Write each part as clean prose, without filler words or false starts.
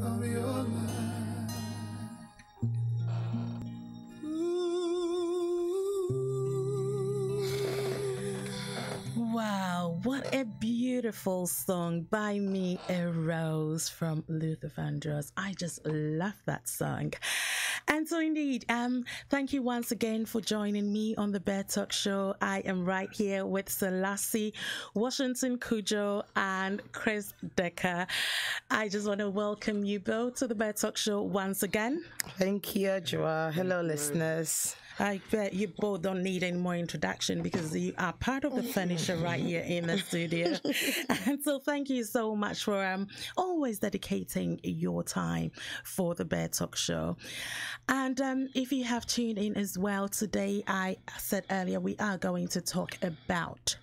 of your life. Wow, what a beautiful song, Buy Me a Rose from Luther Vandross. I just love that song. And so indeed, thank you once again for joining me on the BedTalk Show. I am right here with Selassie, Washington Kujo, and Chris Decker. I just want to welcome you both to the BedTalk Show once again. Thank you, Joa. Hello, listeners. I bet you both don't need any more introduction because you are part of the furniture right here in the studio. And so thank you so much for always dedicating your time for the BedTalk Show. And if you have tuned in as well, today I said earlier we are going to talk about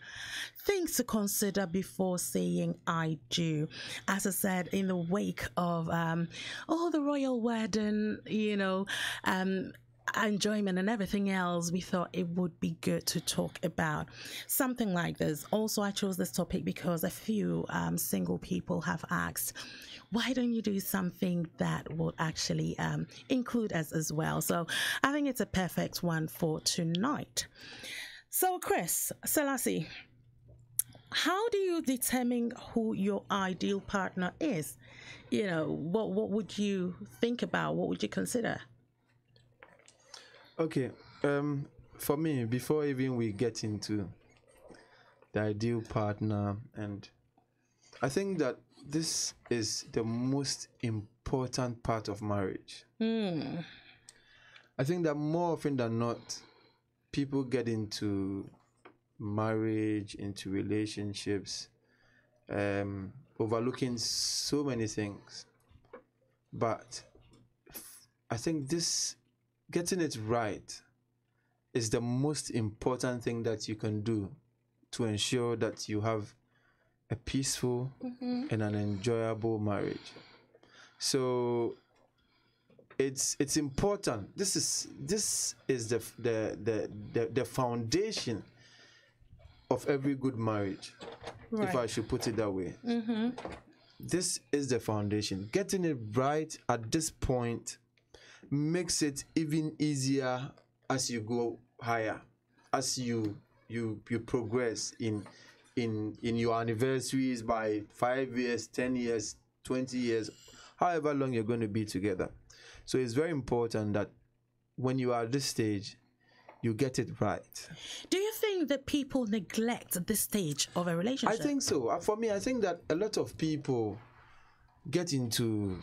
things to consider before saying I do. As I said, in the wake of the royal wedding, enjoyment and everything else, we thought it would be good to talk about something like this. Also, I chose this topic because a few single people have asked, why don't you do something that would actually include us as well? So I think it's a perfect one for tonight. So Chris, Selassie, how do you determine who your ideal partner is? What would you think about? What would you consider? Okay, for me, before even we get into the ideal partner, and I think that this is the most important part of marriage. I think that more often than not, people get into marriage, into relationships, overlooking so many things. But I think getting it right is the most important thing that you can do to ensure that you have a peaceful and an enjoyable marriage. So it's important. This is the foundation of every good marriage, right, if I should put it that way. This is the foundation. Getting it right at this point makes it even easier as you go higher, as you progress in your anniversaries by 5 years, 10 years, 20 years, however long you're going to be together. So it's very important that when you are at this stage, you get it right. Do you think that people neglect this stage of a relationship? I think so. For me, I think that a lot of people get into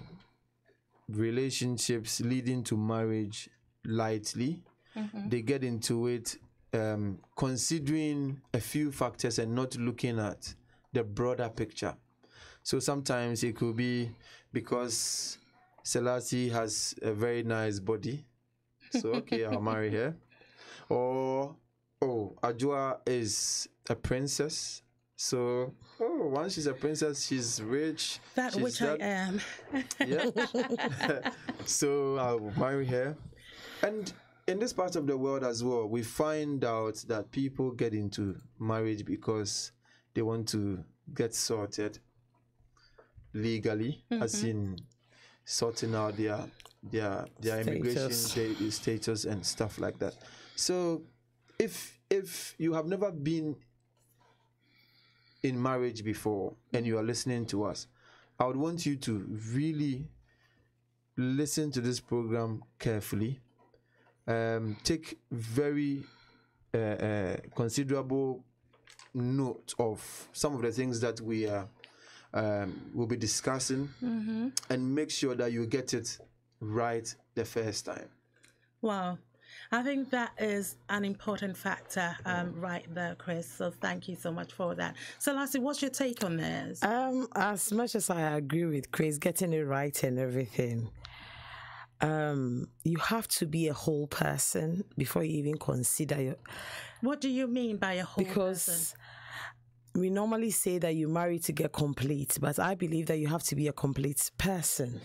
relationships leading to marriage lightly. They get into it considering a few factors and not looking at the broader picture. So sometimes it could be because Selassie has a very nice body, so okay, I'll marry her. Or Ajua is a princess, so once she's a princess, she's rich. Which I am. Yeah. So I'll marry her. And in this part of the world as well, we find out that people get into marriage because they want to get sorted legally, as in sorting out their immigration status and stuff like that. So if you have never been in marriage before and you are listening to us, I would want you to really listen to this program carefully. Take very considerable note of some of the things that we will be discussing, and make sure that you get it right the first time. Wow. I think that is an important factor right there, Chris. So thank you so much for that. So, Lassie, what's your take on this? As much as I agree with Chris, getting it right and everything, you have to be a whole person before you even consider What do you mean by a whole person? We normally say that you marry to get complete, but I believe that you have to be a complete person.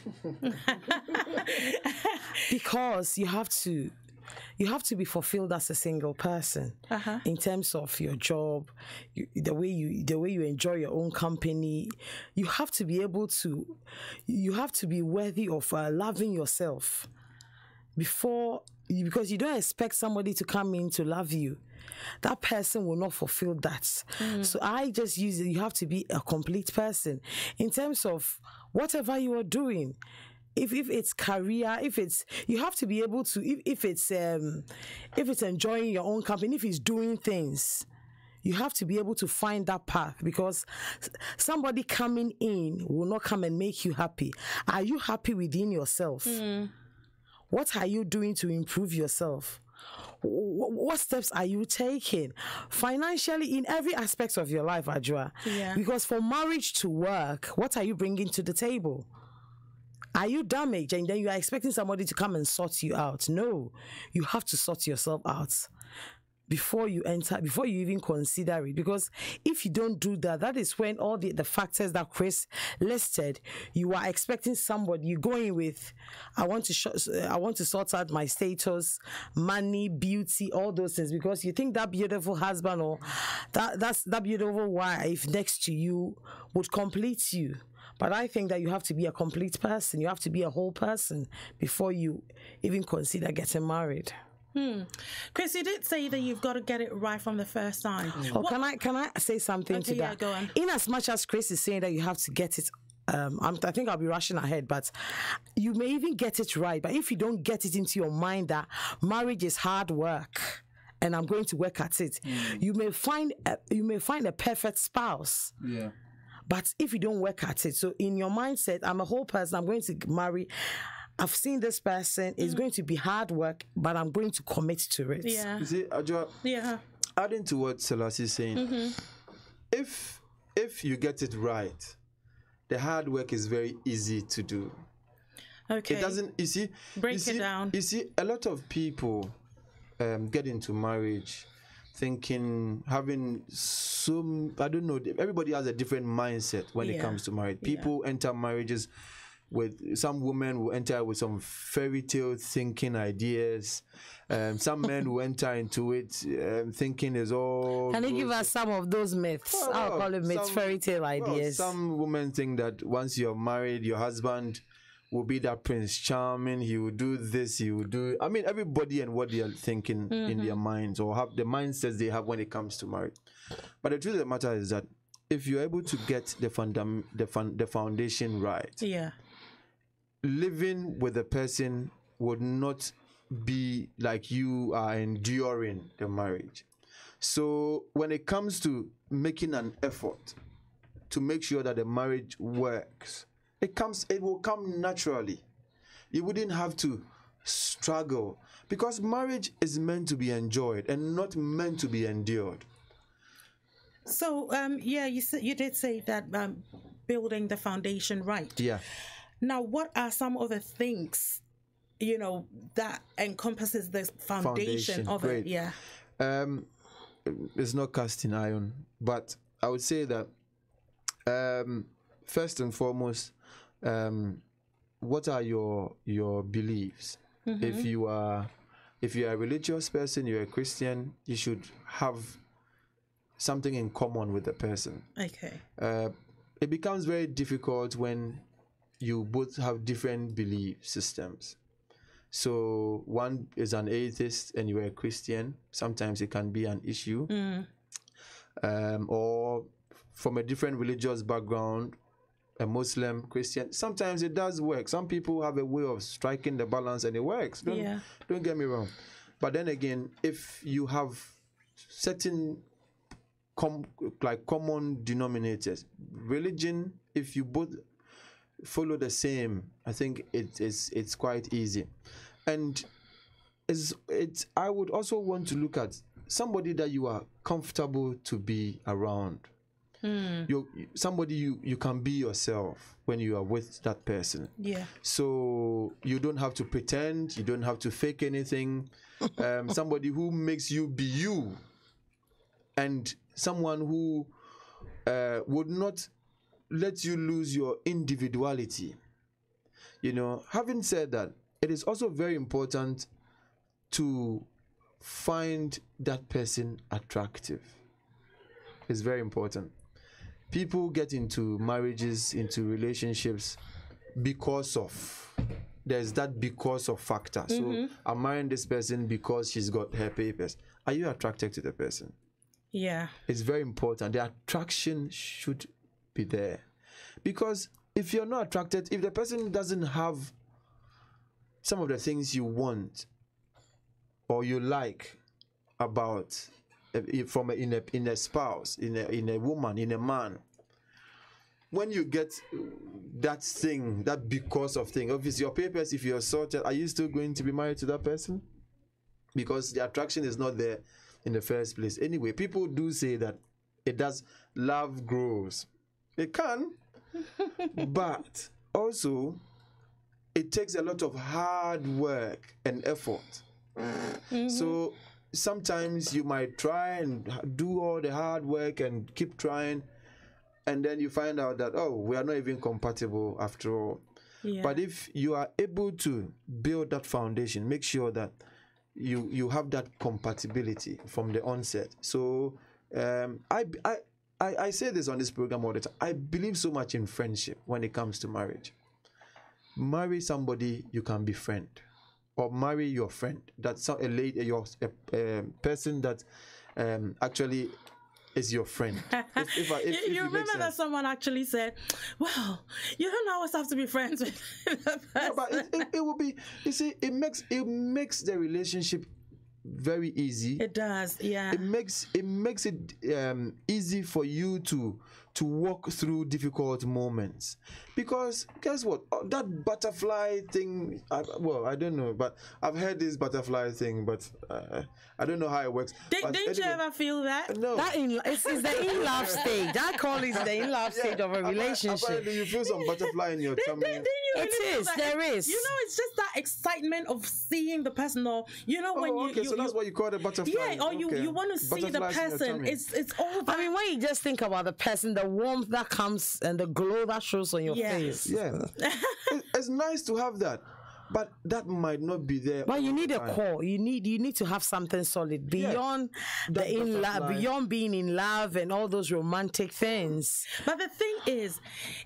Because you have to you have to be fulfilled as a single person in terms of your job, the way you enjoy your own company. You have to be able to, you have to be worthy of loving yourself because you don't expect somebody to come in to love you. That person will not fulfill that. So I just use it. You have to be a complete person in terms of whatever you are doing. If it's career, you have to be able to, if it's enjoying your own company, if it's doing things, you have to be able to find that path, because somebody coming in will not come and make you happy. Are you happy within yourself? What are you doing to improve yourself? What steps are you taking financially in every aspect of your life, Ajua? Because for marriage to work, what are you bringing to the table? Are you damaged and then you are expecting somebody to come and sort you out? No, you have to sort yourself out before you even consider it. Because if you don't do that, that is when all the factors that Chris listed, you are expecting somebody, you're going with, I want to sort out my status, money, beauty, all those things, because you think that beautiful husband or that beautiful wife next to you would complete you. But I think that you have to be a complete person. You have to be a whole person before you even consider getting married. Chris, you did say that you've got to get it right from the first time. Or can I say something to that? Yeah, go on. In as much as Chris is saying that you have to get it, I think I'll be rushing ahead, but you may even get it right. But if you don't get it into your mind that marriage is hard work and I'm going to work at it, you may find a perfect spouse. Yeah. But if you don't work at it, so in your mindset, I'm a whole person, I'm going to marry, I've seen this person, it's going to be hard work, but I'm going to commit to it. Yeah. You see, Ajua, adding to what Selassie is saying, if you get it right, the hard work is very easy to do. Okay. It doesn't, Break it down. You see, a lot of people get into marriage thinking, having some, I don't know, everybody has a different mindset when it comes to marriage. People enter marriages with, some women will enter with some fairy tale thinking ideas. Some men will enter into it thinking is all. Can you give us some of those myths? I'll call it myths, fairy tale ideas. Some women think that once you're married, your husband will be that Prince Charming, he will do this, he will do, I mean, everybody and what they are thinking in their minds, or have the mindsets they have when it comes to marriage. But the truth of the matter is that if you're able to get the foundation right, living with a person would not be like you are enduring the marriage. So when it comes to making an effort to make sure that the marriage works, it will come naturally. You wouldn't have to struggle, because marriage is meant to be enjoyed and not meant to be endured. So, you did say that building the foundation right. Yeah. Now, what are some of the things, that encompasses the foundation of great. it? Yeah. It's not casting iron, but I would say that first and foremost, what are your beliefs? If you are a religious person, you're a Christian, you should have something in common with the person. Okay. It becomes very difficult when you both have different belief systems. So one is an atheist and you're a Christian. Sometimes it can be an issue. Or from a different religious background, a Muslim, Christian, sometimes it does work. Some people have a way of striking the balance and it works. Don't get me wrong. But then again, if you have certain common denominators, religion, if you both follow the same, I think it's quite easy. And I would also want to look at somebody that you are comfortable to be around. Somebody you can be yourself when you are with that person. Yeah. So you don't have to pretend, you don't have to fake anything. Somebody who makes you be you, and someone who would not let you lose your individuality. Having said that, it is also very important to find that person attractive. It's very important. People get into marriages, into relationships because of, there's that because of factor. So I'm marrying this person because she's got her papers. Are you attracted to the person? Yeah. It's very important. The attraction should be there. Because if you're not attracted, if the person doesn't have some of the things you want or you like about in a spouse, in a woman, in a man, when you get that thing, that because of thing, obviously your papers, if you're sorted, are you still going to be married to that person? Because the attraction is not there in the first place. Anyway, people do say that it does, love grows. It can, but also it takes a lot of hard work and effort. So sometimes you might try and do all the hard work and keep trying, and then you find out that, oh, we are not even compatible after all. Yeah. But if you are able to build that foundation, make sure that you have that compatibility from the onset. So I say this on this program all the time. I believe so much in friendship when it comes to marriage. Marry somebody you can befriend, or marry your friend. That's a lady, a person that actually is your friend. If you remember that someone actually said, "Well, you don't always have to be friends with the person." Yeah, but it will be. You see, it makes the relationship very easy. It does, yeah. It makes it easy for you to walk through difficult moments, because guess what? That butterfly thing. I don't know, but I've heard this butterfly thing, but I don't know how it works. Didn't you ever feel that? No. It's the in-love stage. I call it the in-love stage of a relationship. Apparently, you feel some butterfly in your tummy. There is. You know, it's just that excitement of seeing the person, or when so that's what you call the butterfly. Yeah, or you want to see the person. It's all that. I mean, when you just think about the person, the warmth that comes and the glow that shows on your face. Yeah, it's nice to have that, but that might not be there. But you need a core. You need to have something solid beyond beyond being in love and all those romantic things. But the thing is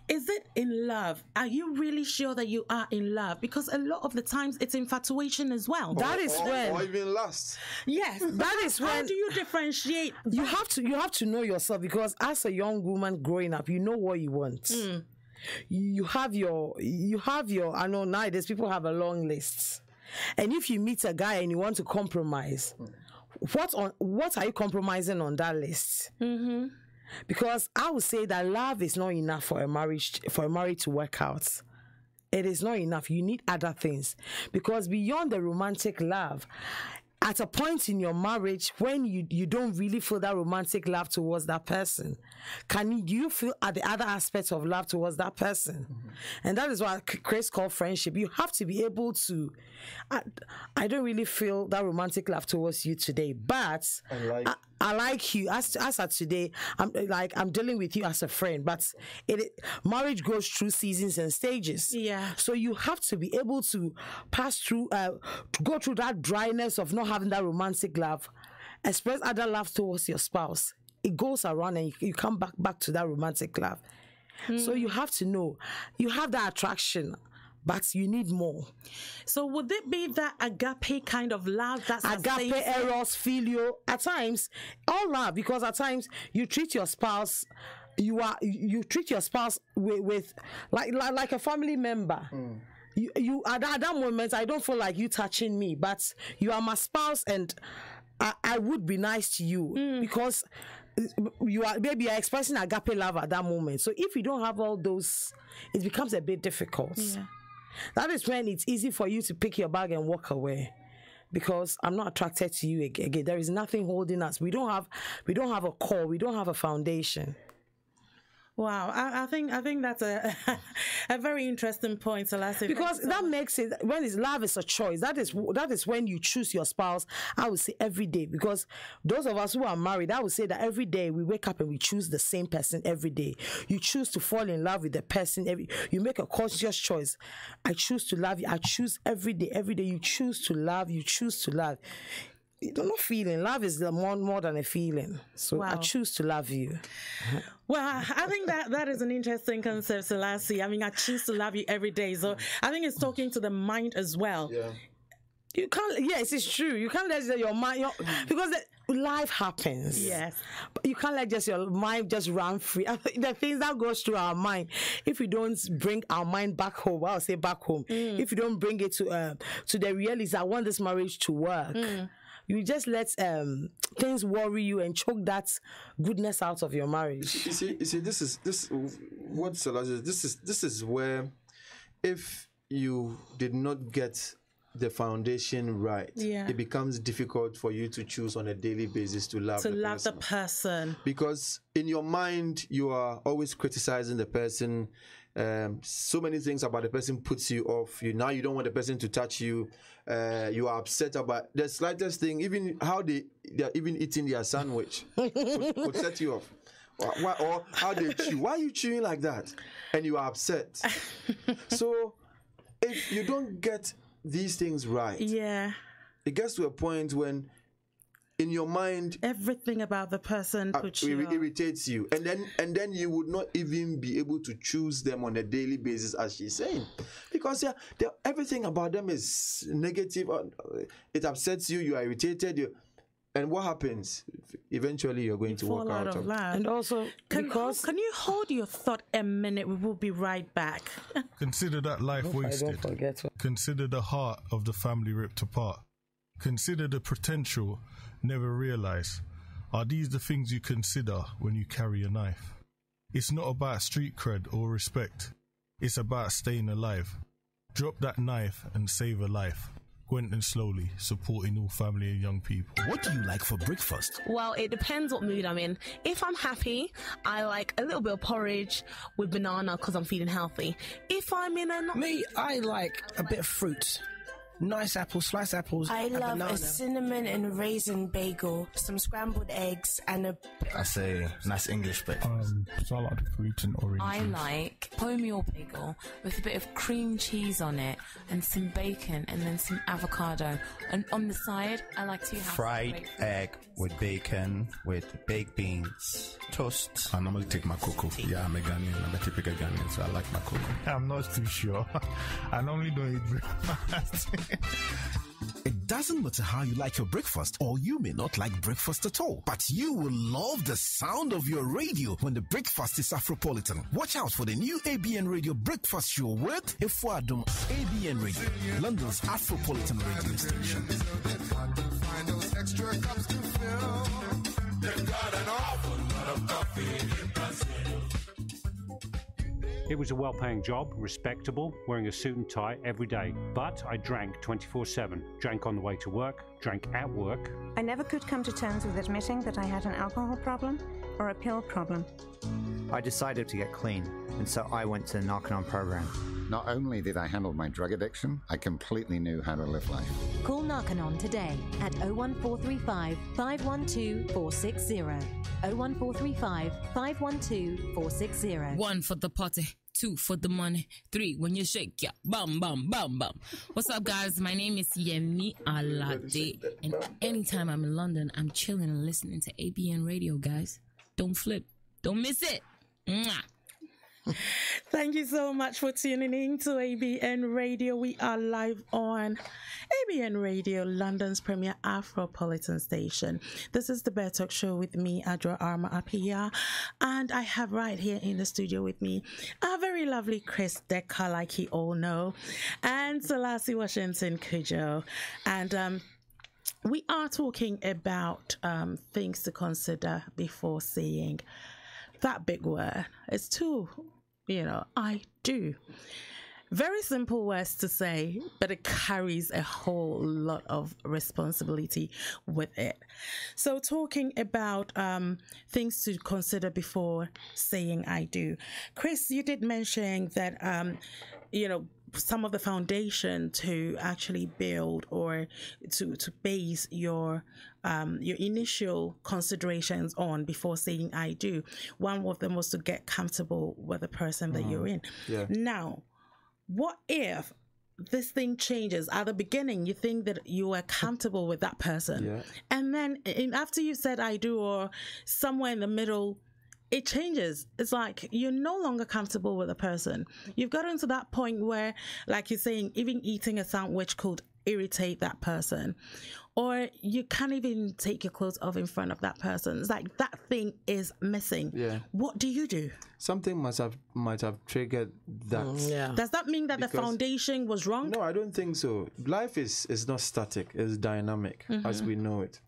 it in love? Are you really sure that you are in love? Because a lot of the times it's infatuation as well. That is when, or even lust. Yes, that is when. How do you differentiate? You have to know yourself, because as a young woman growing up, you know what you want. You have your I know nowadays people have a long list, and if you meet a guy and you want to compromise, what are you compromising on that list? Because I would say that love is not enough for a marriage to work out. It is not enough. You need other things, because beyond the romantic love, at a point in your marriage when you don't really feel that romantic love towards that person, do you feel at the other aspects of love towards that person? And that is what Chris called friendship. You have to be able to. I don't really feel that romantic love towards you today, but I like you. As of today, I'm dealing with you as a friend. But marriage goes through seasons and stages. Yeah. So you have to be able to pass through, to go through that dryness of not having that romantic love, express other love towards your spouse. It goes around and you come back to that romantic love. So you have to know you have that attraction, but you need more. So would it be that agape kind of love? That's agape, eros, filio. At times, all love, because at times you treat your spouse. You treat your spouse with like a family member. You at that moment, I don't feel like you touching me, but you are my spouse, and I would be nice to you because you are expressing agape love at that moment. So if you don't have all those, it becomes a bit difficult. Yeah. That is when it's easy for you to pick your bag and walk away, because I'm not attracted to you again. There is nothing holding us. We don't have a core. We don't have a foundation. Wow, I think that's a a very interesting point, Selassie. Because that makes it, when it's love is a choice. That is when you choose your spouse. I would say every day, because those of us who are married, I would say that every day we wake up and we choose the same person every day. You choose to fall in love with the person. You make a conscious choice. I choose to love you. I choose every day. Every day you choose to love. You choose to love. You're not feeling. Love is more than a feeling. So I choose to love you. Well, I think that is an interesting concept, Selassie. I mean, I choose to love you every day. So I think it's talking to the mind as well. Yeah. You can't. Yes, it's true. You can't let your mind, because life happens. Yes. But you can't let just your mind just run free. The things that goes through our mind, if we don't bring our mind back home, I'll say back home. If you don't bring it to the reality, I want this marriage to work. You just let things worry you and choke that goodness out of your marriage. You see, this is what Selassie. This is where, if you did not get the foundation right, it becomes difficult for you to choose on a daily basis to love the person. Because in your mind, you are always criticizing the person. So many things about the person puts you off. You don't want the person to touch you. You are upset about the slightest thing. Even how they're even eating their sandwich would set you off. Or how they chew. Why are you chewing like that? And you are upset. So if you don't get these things right, it gets to a point when in your mind everything about the person irritates you, and then you would not even be able to choose them on a daily basis, as she's saying, because everything about them is negative. It upsets you. You are irritated. And what happens? Eventually, you're going to walk out of love. And also, can you hold your thought a minute? We will be right back. Consider that life wasted. Consider the heart of the family ripped apart. Consider the potential never realized. Are these the things you consider when you carry a knife? It's not about street cred or respect. It's about staying alive. Drop that knife and save a life. Gwenton Slowly, supporting all family and young people. What do you like for breakfast? Well, it depends what mood I'm in. If I'm happy, I like a little bit of porridge with banana because I'm feeling healthy. If I'm in a... Me, I like a bit of fruit. Nice apples, sliced apples. I love a cinnamon and raisin bagel, some scrambled eggs, and a... I say nice English bit. Salad, fruit and orange. I like wholemeal bagel with a bit of cream cheese on it and some bacon and then some avocado. And on the side, I like to have fried egg with bacon, with baked beans, toast. I normally take my cocoa. Yeah, I'm a Ghanaian. I'm a typical Ghanaian, so I like my cocoa. I'm not too sure. I normally don't eat breakfast. It doesn't matter how you like your breakfast, or you may not like breakfast at all, but you will love the sound of your radio when the breakfast is Afropolitan. Watch out for the new ABN Radio Breakfast Show with Efuadum. ABN Radio, London's Afropolitan radio station. It was a well-paying job, respectable, wearing a suit and tie every day. But I drank 24/7. Drank on the way to work, drank at work. I never could come to terms with admitting that I had an alcohol problem or a pill problem. I decided to get clean, and so I went to the Narconon program. Not only did I handle my drug addiction, I completely knew how to live life. Call Narconon today at 01435 512 460. 01435 512 460. 1 for the party, 2 for the money, 3 when you shake, yeah, bam, bam, bam, bam. What's up, guys? My name is Yemi Alade, and anytime I'm in London, I'm chilling and listening to ABN Radio, guys. Don't flip. Don't miss it. Mwah. Thank you so much for tuning in to ABN Radio. We are live on ABN Radio, London's premier Afropolitan station. This is the BedTalk Show with me, Adra Arma Apia, and I have right here in the studio with me a very lovely Chris Decker, like you all know, and Selassie Washington Kujo. And we are talking about things to consider before saying that big word. It's too, I do. Very simple words to say, but it carries a whole lot of responsibility with it. So talking about things to consider before saying I do. Chris, you did mention that, some of the foundation to actually build or to base your initial considerations on before saying I do. One of them was to get comfortable with the person that you're in. Yeah. Now, what if this thing changes at the beginning? You think that you are comfortable with that person, and then after you said I do, or somewhere in the middle, it changes. It's like you're no longer comfortable with a person. You've gotten to that point where, like you're saying, even eating a sandwich could irritate that person, or you can't even take your clothes off in front of that person. It's like that thing is missing. Yeah. What do you do? Something might have triggered that. Does that mean that the foundation was wrong? No, I don't think so. Life is not static. It's dynamic as we know it.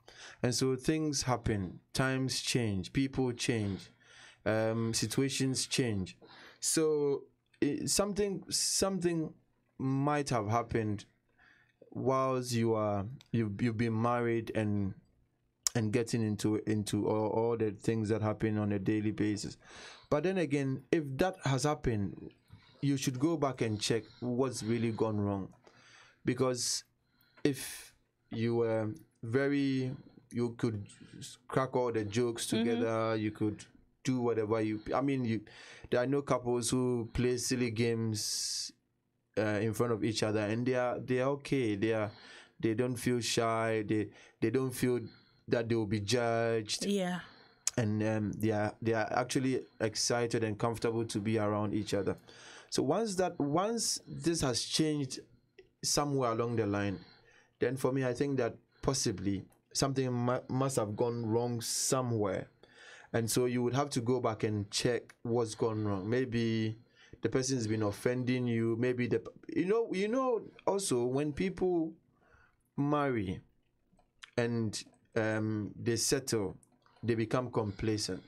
And so things happen. Times change. People change. Situations change. So something might have happened whilst you've been married and getting into all the things that happen on a daily basis. But then again, if that has happened, you should go back and check what's really gone wrong. Because if you were you could crack all the jokes together, you could do whatever there are no couples who play silly games in front of each other, and they are okay. They don't feel shy. They don't feel that they will be judged. Yeah. And they are actually excited and comfortable to be around each other. So once this has changed somewhere along the line, then for me, I think that possibly something must have gone wrong somewhere. And so you would have to go back and check what's gone wrong. Maybe the person's been offending you. Maybe also when people marry and they settle, they become complacent.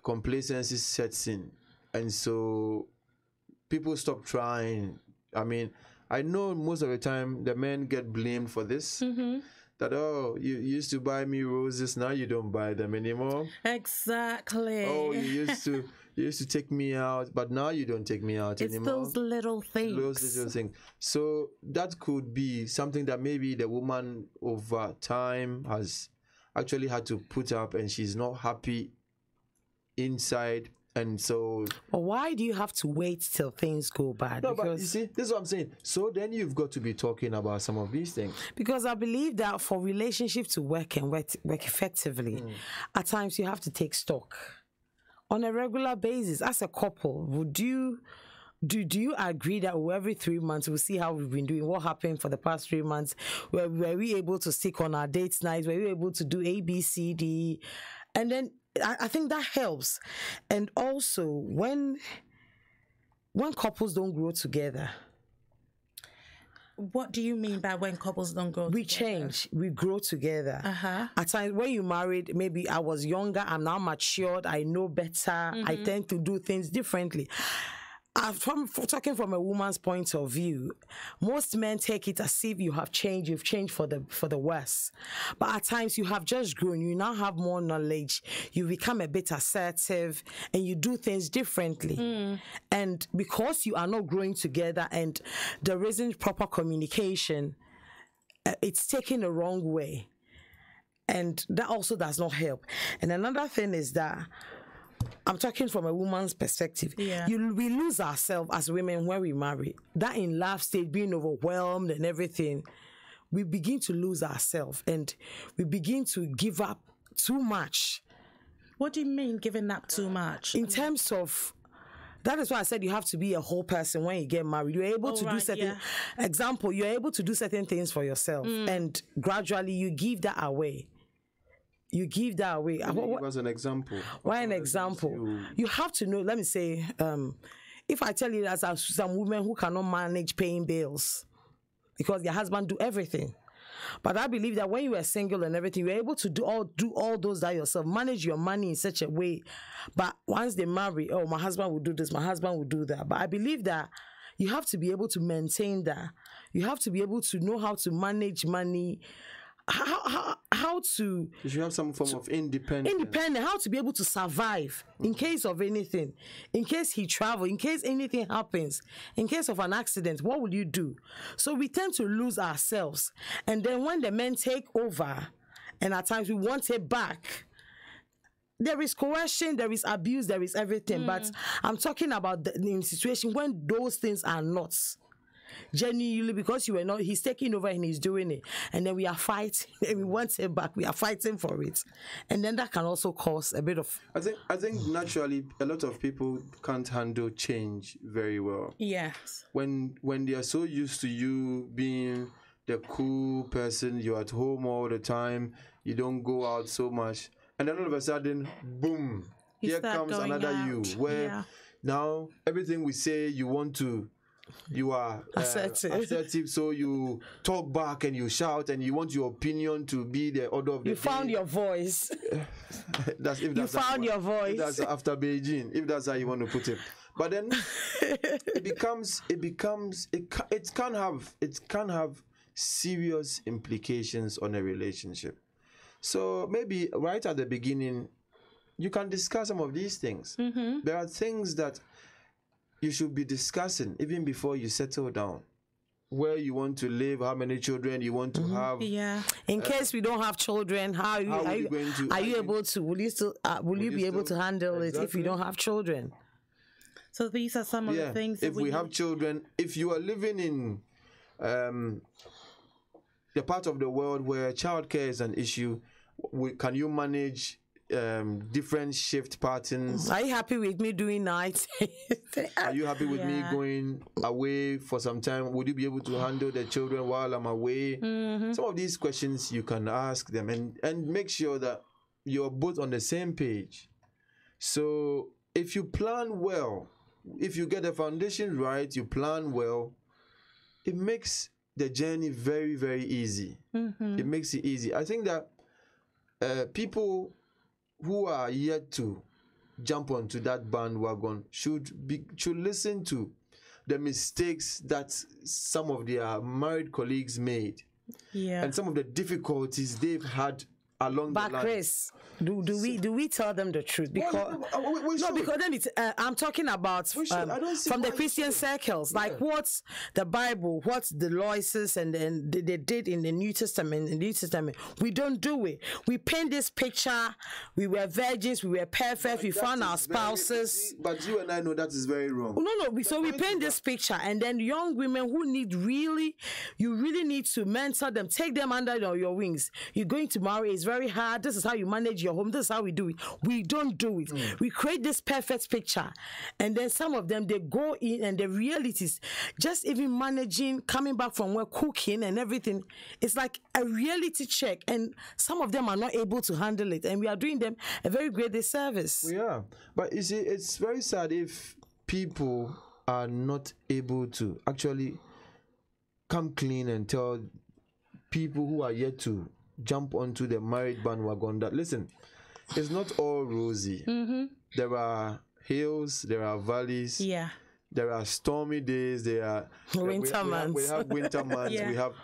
Complacency sets in, and so people stop trying. I mean, I know most of the time the men get blamed for this. That, oh, you used to buy me roses, now you don't buy them anymore. Exactly. Oh, you used to take me out, but now you don't take me out anymore. It's those little things. Those little things. So that could be something that maybe the woman over time has actually had to put up, and she's not happy inside. And so, but why do you have to wait till things go bad? No, but you see, this is what I'm saying. So then you've got to be talking about some of these things. Because I believe that for relationship to work and work effectively, at times you have to take stock on a regular basis. As a couple, do you agree that every 3 months we'll see how we've been doing? What happened for the past 3 months? Were we able to stick on our dates nights? Were we able to do A, B, C, D? And then I think that helps. And also, when couples don't grow together. What do you mean by when couples don't grow we together? Change, we grow together. At times, when you married, maybe I was younger, I'm now matured, I know better, I tend to do things differently. Talking from a woman's point of view, most men take it as if you have changed, you've changed for the worse. But at times you have just grown, you now have more knowledge, you become a bit assertive, and you do things differently. And because you are not growing together and there isn't proper communication, it's taken the wrong way. And that also does not help. And another thing is that I'm talking from a woman's perspective. Yeah. We lose ourselves as women when we marry. That in love stage, being overwhelmed and everything, we begin to lose ourselves and we begin to give up too much. What do you mean giving up too much? In terms of, that is why I said you have to be a whole person when you get married. You're able to do certain, example, you're able to do certain things for yourself and gradually you give that away. You give that away. Give us an example. Why an example? You have to know, let me say, if I tell you that some women who cannot manage paying bills because their husband do everything. But I believe that when you were single and everything, you were able to do all those that yourself, manage your money in such a way. But once they marry, oh, my husband will do this, my husband will do that. But I believe that you have to be able to maintain that. You have to be able to know how to manage money. How to... You should have some form of independence. How to be able to survive in case of anything. In case he travels, in case anything happens, in case of an accident, what will you do? So we tend to lose ourselves. And then when the men take over, and at times we want it back, there is coercion, there is abuse, there is everything. But I'm talking about the situation when those things are not. Genuinely, because you were not, he's taking over and he's doing it, and then we are fighting and we want it back, we are fighting for it, and then that can also cause a bit of... I think naturally a lot of people can't handle change very well. Yes. When they are so used to you being the cool person, you're at home all the time, you don't go out so much, and then all of a sudden, boom, here comes another out. You, where now everything we say you are assertive, so you talk back and you shout and you want your opinion to be the order of the day. You found your voice. You found your voice. That's after Beijing, if that's how you want to put it. But then it can have serious implications on a relationship. So maybe right at the beginning, you can discuss some of these things. There are things that you should be discussing even before you settle down. Where you want to live, how many children you want to have. Yeah. In case we don't have children, are you able to? Will you be able to handle it if you don't have children? So these are some of the things. If we have children, if you are living in the part of the world where childcare is an issue, can you manage different shift patterns? Are you happy with me doing nights? Are you happy with me going away for some time? Would you be able to handle the children while I'm away? Some of these questions you can ask them and make sure that you're both on the same page. So if you plan well, if you get the foundation right, you plan well, it makes the journey very, very easy. It makes it easy. I think that people who are yet to jump onto that bandwagon should listen to the mistakes that some of their married colleagues made, and some of the difficulties they've had along the line. But Chris, do we tell them the truth? Because because then it's I'm talking about from the Christian circles, like what's the Bible, what's the lawyers and then they did in the New Testament. In the New Testament, we don't do it. We paint this picture. We were virgins. We were perfect. We found our spouses. But you and I know that is very wrong. No. So we paint this picture, and then young women who need you really need to mentor them, take them under your wings. You're going to marry. It's very hard. This is how you manage your home. This is how we do it. We don't do it. We create this perfect picture, and then some of them, they go in, and the realities, just even managing, coming back from work, cooking and everything, it's like a reality check, and some of them are not able to handle it, and we are doing them a very great disservice. We are, but you see, it's very sad if people are not able to actually come clean and tell people who are yet to jump onto the married bandwagon that, listen, it's not all rosy. There are hills, there are valleys, there are stormy days, there are winter months. We have winter months, we have,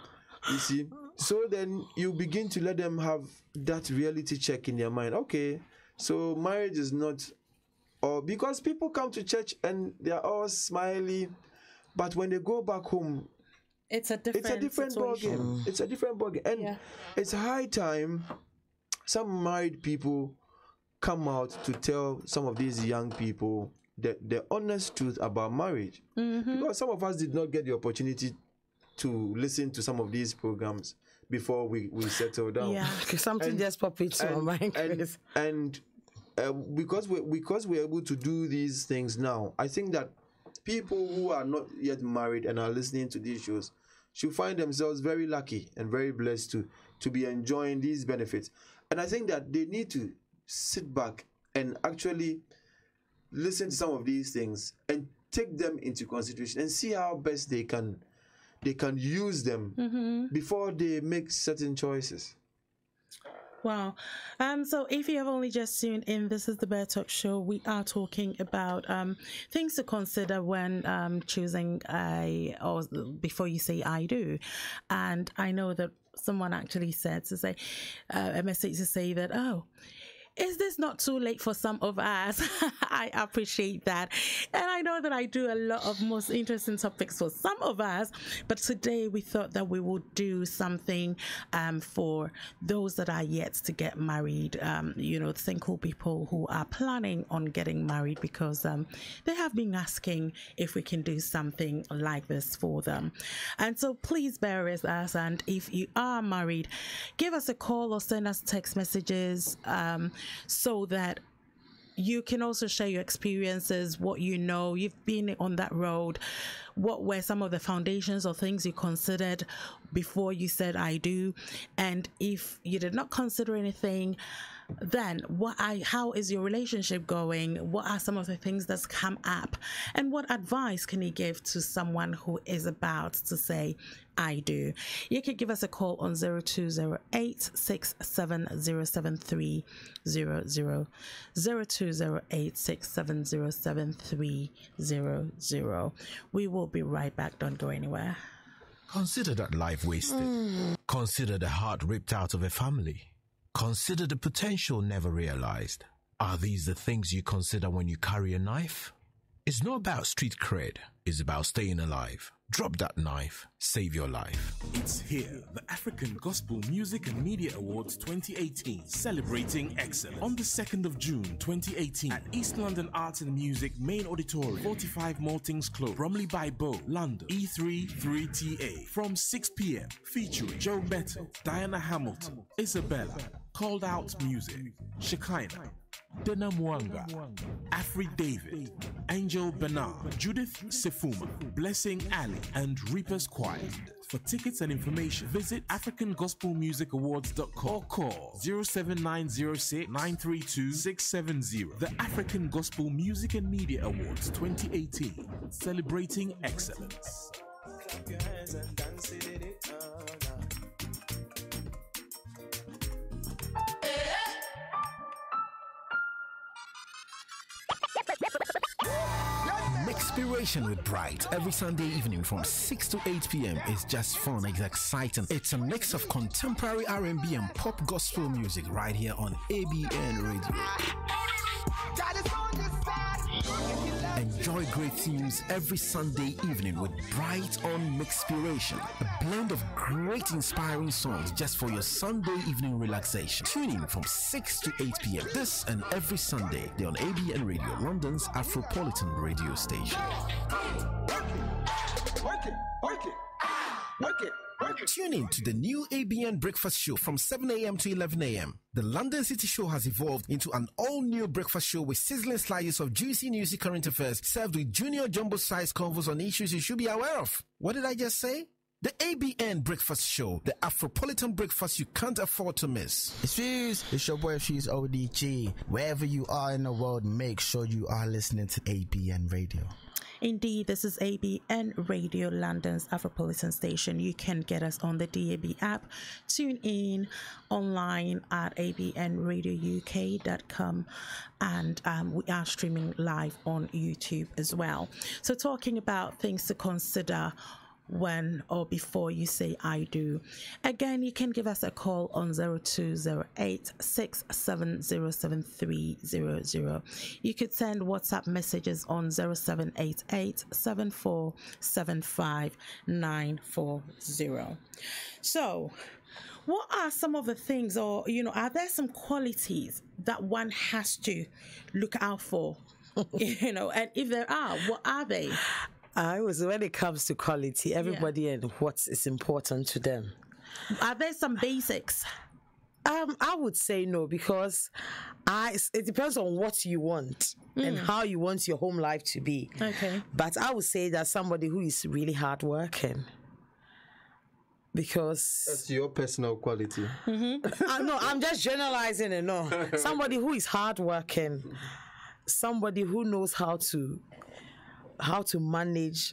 you see. So then you begin to let them have that reality check in their mind. Okay, so marriage is not all, because people come to church and they're all smiley, but when they go back home, it's a different ballgame. It's a different ballgame. And it's high time some married people come out to tell some of these young people the honest truth about marriage. Because some of us did not get the opportunity to listen to some of these programs before we settle down. Yeah, because something just popped into my mind. And because we're able to do these things now, I think that people who are not yet married and are listening to these shows should find themselves very lucky and very blessed to be enjoying these benefits. And I think that they need to sit back and actually listen to some of these things and take them into consideration and see how best they can they can use them before they make certain choices. Wow. So if you have only just tuned in, this is the BedTalk Show. We are talking about things to consider when choosing or before you say I do. And I know that someone actually said to say a message to say that, oh, is this not too late for some of us? I appreciate that. And I know that I do a lot of most interesting topics for some of us, but today we thought that we would do something for those that are yet to get married, single people who are planning on getting married, because they have been asking if we can do something like this for them. And so please bear with us. And if you are married, give us a call or send us text messages, so that you can also share your experiences, what you know, you've been on that road. What were some of the foundations or things you considered before you said I do? And if you did not consider anything, then how is your relationship going? What are some of the things that's come up? And what advice can you give to someone who is about to say I do? You can give us a call on 0208 6707300, 0208 6707300. We will be right back. Don't go anywhere. Consider that life wasted. Consider the heart ripped out of a family. Consider the potential never realized. Are these the things you consider when you carry a knife? It's not about street cred. It's about staying alive. Drop that knife. Save your life. It's here, the African Gospel Music and Media Awards 2018, celebrating excellence. On the 2nd of June 2018, at East London Arts and Music Main Auditorium, 45 Maltings Close, Bromley by Bow, London, E3 3TA, from 6 p.m, featuring Joe Metal, Diana Hamilton, Isabella, Called Out Music, Shekinah, Dena Mwanga, Afri David, Angel Bernard, Judith Sefuma, Blessing Ali, and Reaper's Choir. For tickets and information, visit AfricanGospelMusicAwards.com or call 07906 932 670. The African Gospel Music and Media Awards 2018, celebrating excellence. Clap your hands and dance it. Mixpiration with Bright every Sunday evening from 6 to 8 p.m. is just fun. It's exciting. It's a mix of contemporary R&B and pop gospel music right here on ABN Radio. Enjoy great tunes every Sunday evening with Bright on Mixpiration. A blend of great inspiring songs just for your Sunday evening relaxation. Tune in from 6 to 8 p.m. This and every Sunday, they're on ABN Radio, London's Afropolitan radio station. Tune in to the new ABN Breakfast Show from 7 a.m. to 11 a.m. The London City Show has evolved into an all-new breakfast show with sizzling slices of juicy newsy current affairs served with junior jumbo-sized convos on issues you should be aware of. What did I just say? The ABN Breakfast Show, the Afropolitan breakfast you can't afford to miss. It's your boy Fuse ODG. Wherever you are in the world, make sure you are listening to ABN Radio. Indeed, this is ABN Radio, London's Afropolitan station. You can get us on the DAB app. Tune in online at abnradiouk.com, and we are streaming live on YouTube as well. So talking about things to consider when or before you say I do. Again, you can give us a call on 0208 6707300. You could send WhatsApp messages on 0788 7475 940. So, what are some of the things, or are there some qualities that one has to look out for? And if there are, what are they? When it comes to quality, everybody and what is important to them. Are there some basics? I would say no, because it depends on what you want and how you want your home life to be. Okay. But I would say that somebody who is really hardworking. Because that's your personal quality. No, I'm just generalizing it. No, somebody who is hardworking, somebody who knows how to manage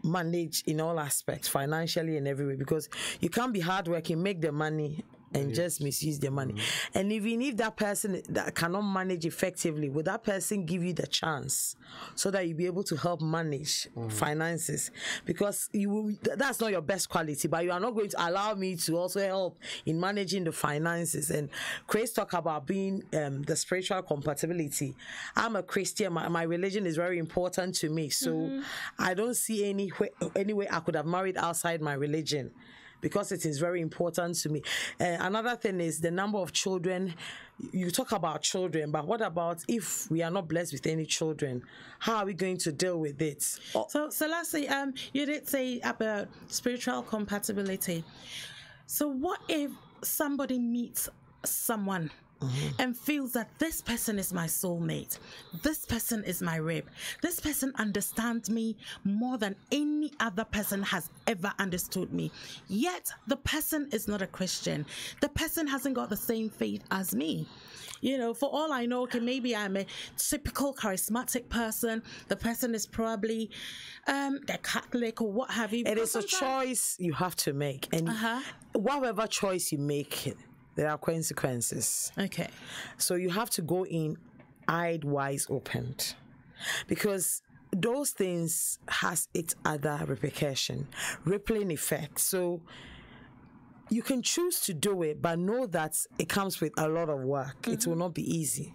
manage in all aspects, financially and every way, because you can't be hardworking, make the money, and just misuse the money. And even if that person that cannot manage effectively, will that person give you the chance so that you'll be able to help manage finances? Because that's not your best quality, but you are not going to allow me to also help in managing the finances. And Chris talk about being the spiritual compatibility. I'm a Christian. My religion is very important to me. So I don't see any way I could have married outside my religion, because it is very important to me. Another thing is the number of children. You talk about children, but what about if we are not blessed with any children? How are we going to deal with it? So lastly, you did say about spiritual compatibility. So what if somebody meets someone and feels that this person is my soulmate, this person is my rib, this person understands me more than any other person has ever understood me, yet the person is not a Christian, the person hasn't got the same faith as me? You know, for all I know, okay, maybe I'm a typical charismatic person, the person is probably they're Catholic or what have you. It is a choice you have to make, and whatever choice you make, there are consequences. Okay. So you have to go in eyed wise opened, because those things has its other repercussion, rippling effect. So you can choose to do it, but know that it comes with a lot of work. It will not be easy.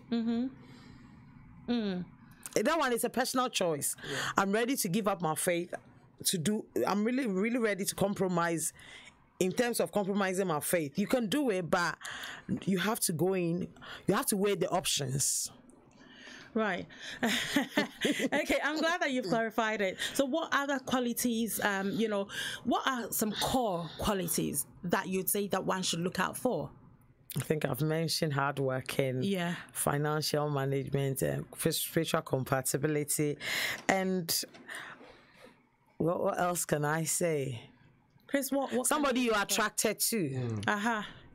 That one is a personal choice. Yeah. I'm ready to give up my faith I'm really, really ready to compromise. In terms of compromising my faith, you can do it, but you have to go in. You have to weigh the options. Right. Okay, I'm glad that you've clarified it. So what other qualities, what are some core qualities that you'd say that one should look out for? I think I've mentioned hardworking, financial management, spiritual compatibility, and what else can I say? Chris, what somebody you are attracted to.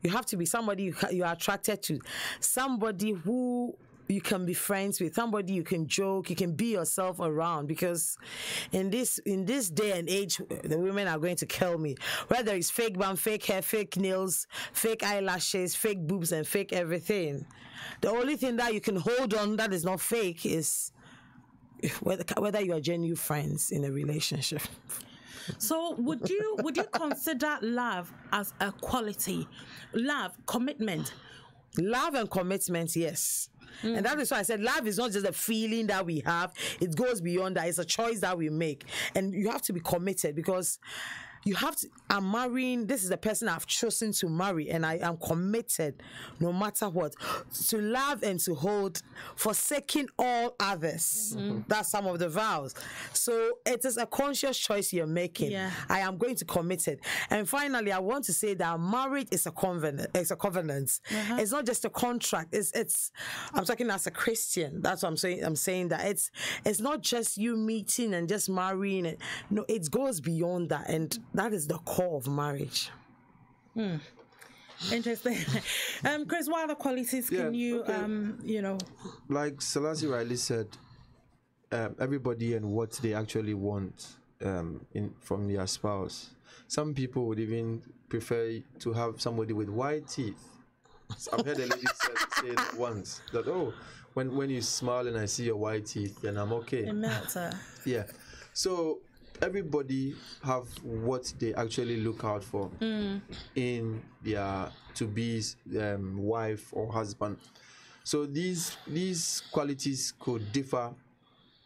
You have to be somebody you are attracted to. Somebody who you can be friends with, somebody you can joke, you can be yourself around, because in this day and age, the women are going to kill me. Whether it's fake bum, fake hair, fake nails, fake eyelashes, fake boobs, and fake everything. The only thing that you can hold on that is not fake is whether you are genuine friends in a relationship. So would you consider love as a quality? Love, commitment. Love and commitment, yes. And that is why I said love is not just a feeling that we have. It goes beyond that. It's a choice that we make. And you have to be committed, because you have to, I'm marrying, this is the person I've chosen to marry, and I am committed, no matter what, to love and to hold, forsaking all others. That's some of the vows. So it is a conscious choice you're making. I am going to commit it. And finally, I want to say that marriage is a covenant. It's a covenant. It's not just a contract. It's I'm talking as a Christian. That's what I'm saying. I'm saying that it's not just you meeting and just marrying it. No, it goes beyond that, and that is the core of marriage. Interesting. Chris, what other qualities can you, Like Selassie rightly said, everybody and what they actually want from their spouse. Some people would even prefer to have somebody with white teeth. I've heard a lady say that once, that, when you smile and I see your white teeth, then I'm okay. It melts her. Yeah. So everybody have what they actually look out for in their to-be's wife or husband. So these qualities could differ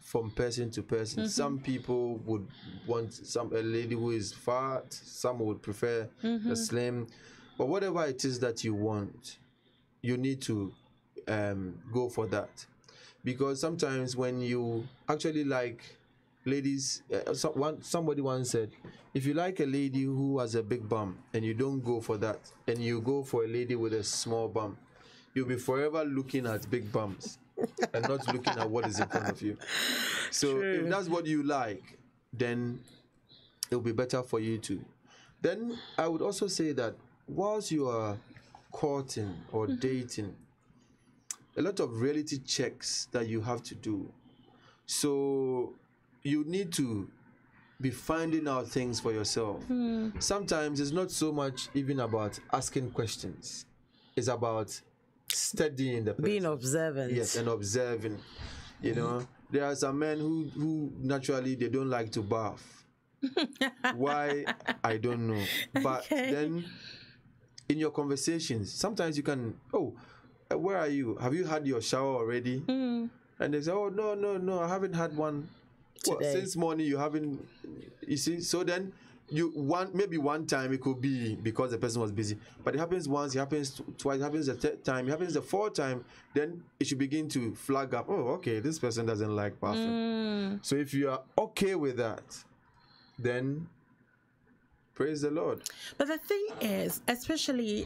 from person to person. Some people would want a lady who is fat. Some would prefer the slim. But whatever it is that you want, you need to go for that. Because sometimes when you actually like ladies, somebody once said, if you like a lady who has a big bum and you don't go for that, and you go for a lady with a small bum, you'll be forever looking at big bums and not looking at what is in front of you. So if that's what you like, then it'll be better for you too. Then I would also say that whilst you are courting or dating, a lot of reality checks that you have to do. So you need to be finding out things for yourself. Sometimes it's not so much even about asking questions. It's about studying the person. Being observant. Yes, and observing. You know, there are some men who naturally they don't like to bath. Why? I don't know. But then in your conversations, sometimes you can, where are you? Have you had your shower already? And they say, oh, no, I haven't had one. Well, since morning you haven't, you see. So then maybe one time it could be because the person was busy, but it happens once, it happens twice, it happens the third time, it happens the fourth time, then it should begin to flag up, oh, okay, this person doesn't like bathing. So if you are okay with that, then praise the Lord. But the thing is, especially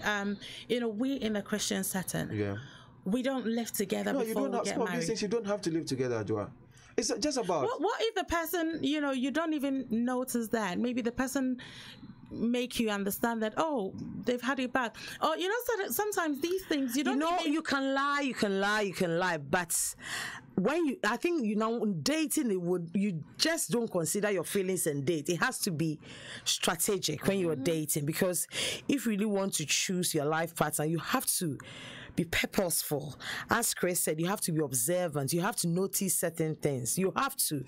we in a Christian setting, we don't live together before we get married. You don't have to live together, Adua. It's just about... What if the person, you don't even notice that? Maybe the person make you understand that, they've had it bad. Or, so sometimes these things, you don't know. You can lie. But I think, dating, you just don't consider your feelings and date. It has to be strategic when you're dating, because if you really want to choose your life partner, you have to be purposeful. As Chris said, you have to be observant. You have to notice certain things. You have to.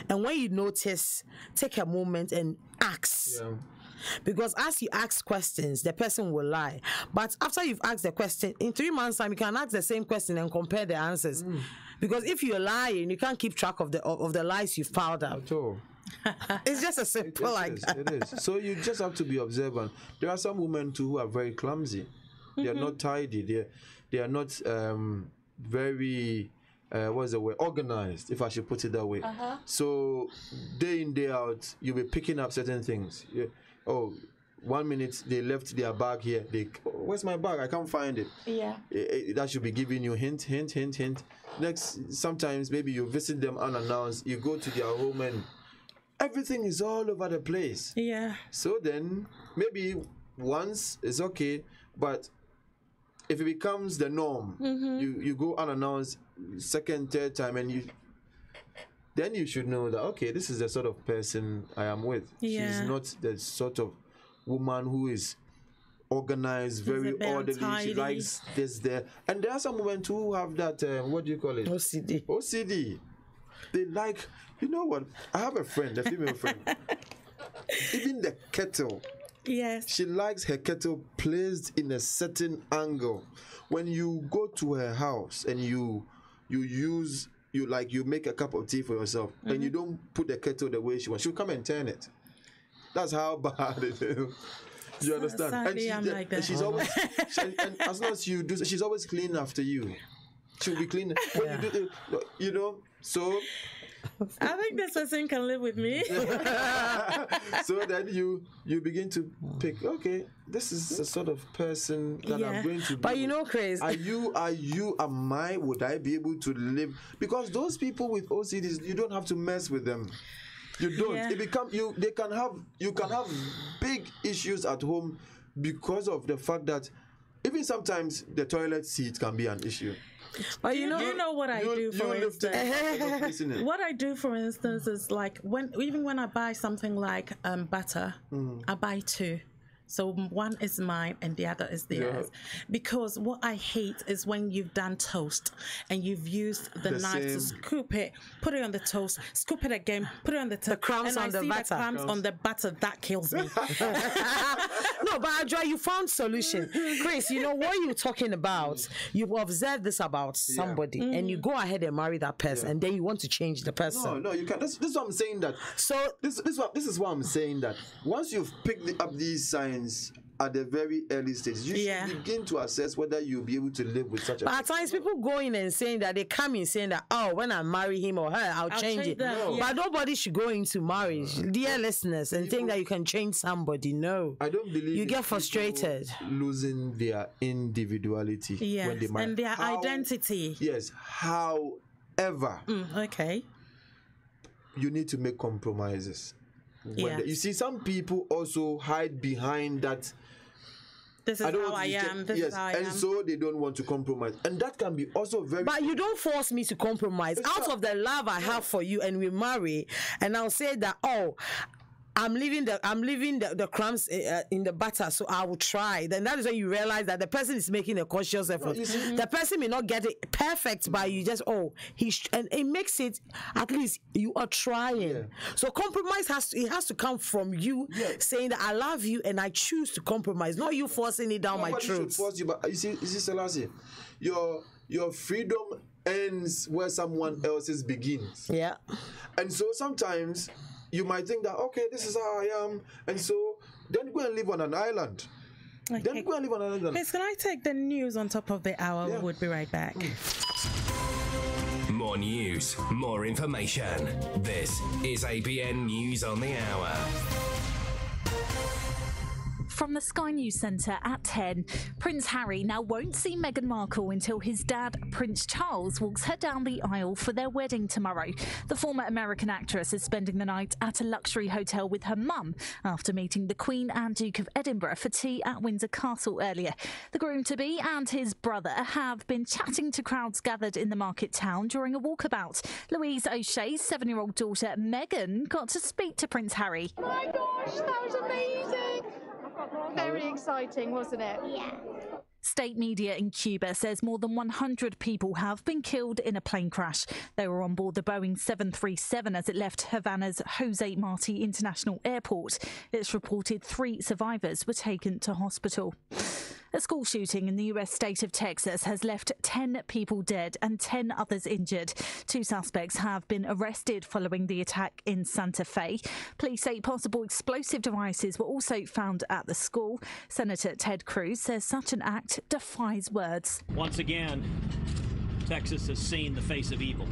And when you notice, take a moment and ask. Because as you ask questions, the person will lie. But after you've asked the question, in 3 months' time, you can ask the same question and compare the answers. Because if you're lying, you can't keep track of the lies you've piled up. At all. It's just as simple like that. It is. So you just have to be observant. There are some women too who are very clumsy. They are not tidy. They are not very what's the word? Organized, if I should put it that way. So day in, day out, you'll be picking up certain things. 1 minute they left their bag here. Where's my bag? I can't find it. That should be giving you hint. Next, sometimes maybe you visit them unannounced. You go to their home and everything is all over the place. So then maybe once it's okay, but if it becomes the norm, you go unannounced second, third time, and then you should know that, okay, this is the sort of person I am with. She's not the sort of woman who is organized, very orderly. Tidy. She likes this, there. And there are some women too who have that, what do you call it? OCD. They like, you know what? I have a friend, a female friend. Even the kettle. Yes. She likes her kettle placed in a certain angle. When you go to her house and you make a cup of tea for yourself and you don't put the kettle the way she wants, she'll come and turn it. That's how bad it is. You understand? Sadly, I'm like that. She's always, and as long as you do, she's always clean after you. She'll be clean. When you do, so. I think this person can live with me. So then you begin to pick, okay, this is the sort of person that I'm going to be. But Chris, would I be able to live? Because those people with OCDs, you don't have to mess with them. You don't. You can have big issues at home because of the fact that even sometimes the toilet seat can be an issue. But you know what I do, for instance? What I do, for instance, is like even when I buy something like butter, I buy 2. So one is mine and the other is theirs. Because what I hate is when you've done toast and you've used the knife to scoop it, put it on the toast, scoop it again, put it on the toast. The crumbs on the butter. The crumbs on the butter, that kills me. No, but Adjoa, you found solution. Chris, what you're talking about, you've observed this about somebody and you go ahead and marry that person and then you want to change the person. No, you can't. This is what I'm saying that. So this is what I'm saying that once you've picked up these signs at the very early stages, you should begin to assess whether you'll be able to live with such a person. At times people go in and saying that they come in saying that, when I marry him or her, I'll change it. No. But nobody should go into marriage, dear listeners, and think that you can change somebody. No. I don't believe you get frustrated. Losing their individuality when they marry. And their identity. Yes. However, you need to make compromises. You see, some people also hide behind that This is how I am. This is how I am. And so they don't want to compromise. And that can be also very... But you don't force me to compromise. Out of the love I have for you, and we marry, and I'll say that, I'm leaving the crumbs in the butter, so I will try. Then that is when you realize that the person is making a conscious effort. The person may not get it perfect, but you just and it makes it, at least you are trying. Yeah. So compromise has to come from you saying that I love you and I choose to compromise, not you forcing it down my throat. Force you, but you see, Selassie, your freedom ends where someone else's begins. Yeah. And so sometimes you might think that, okay, this is how I am, and so then go and live on an island. Okay. Then go and live on an island. Miss, can I take the news on top of the hour? Yeah. We'll be right back. More news, more information. This is ABN News on the Hour. From the Sky News Centre at 10, Prince Harry now won't see Meghan Markle until his dad, Prince Charles, walks her down the aisle for their wedding tomorrow. The former American actress is spending the night at a luxury hotel with her mum after meeting the Queen and Duke of Edinburgh for tea at Windsor Castle earlier. The groom-to-be and his brother have been chatting to crowds gathered in the market town during a walkabout. Louise O'Shea's 7-year-old daughter, Meghan, got to speak to Prince Harry. Oh my gosh, that was amazing! Very exciting, wasn't it? Yeah. State media in Cuba says more than 100 people have been killed in a plane crash. They were on board the Boeing 737 as it left Havana's Jose Marti International Airport. It's reported 3 survivors were taken to hospital. A school shooting in the US state of Texas has left 10 people dead and 10 others injured. 2 suspects have been arrested following the attack in Santa Fe. Police say possible explosive devices were also found at the school. Senator Ted Cruz says such an act defies words. Once again, Texas has seen the face of evil.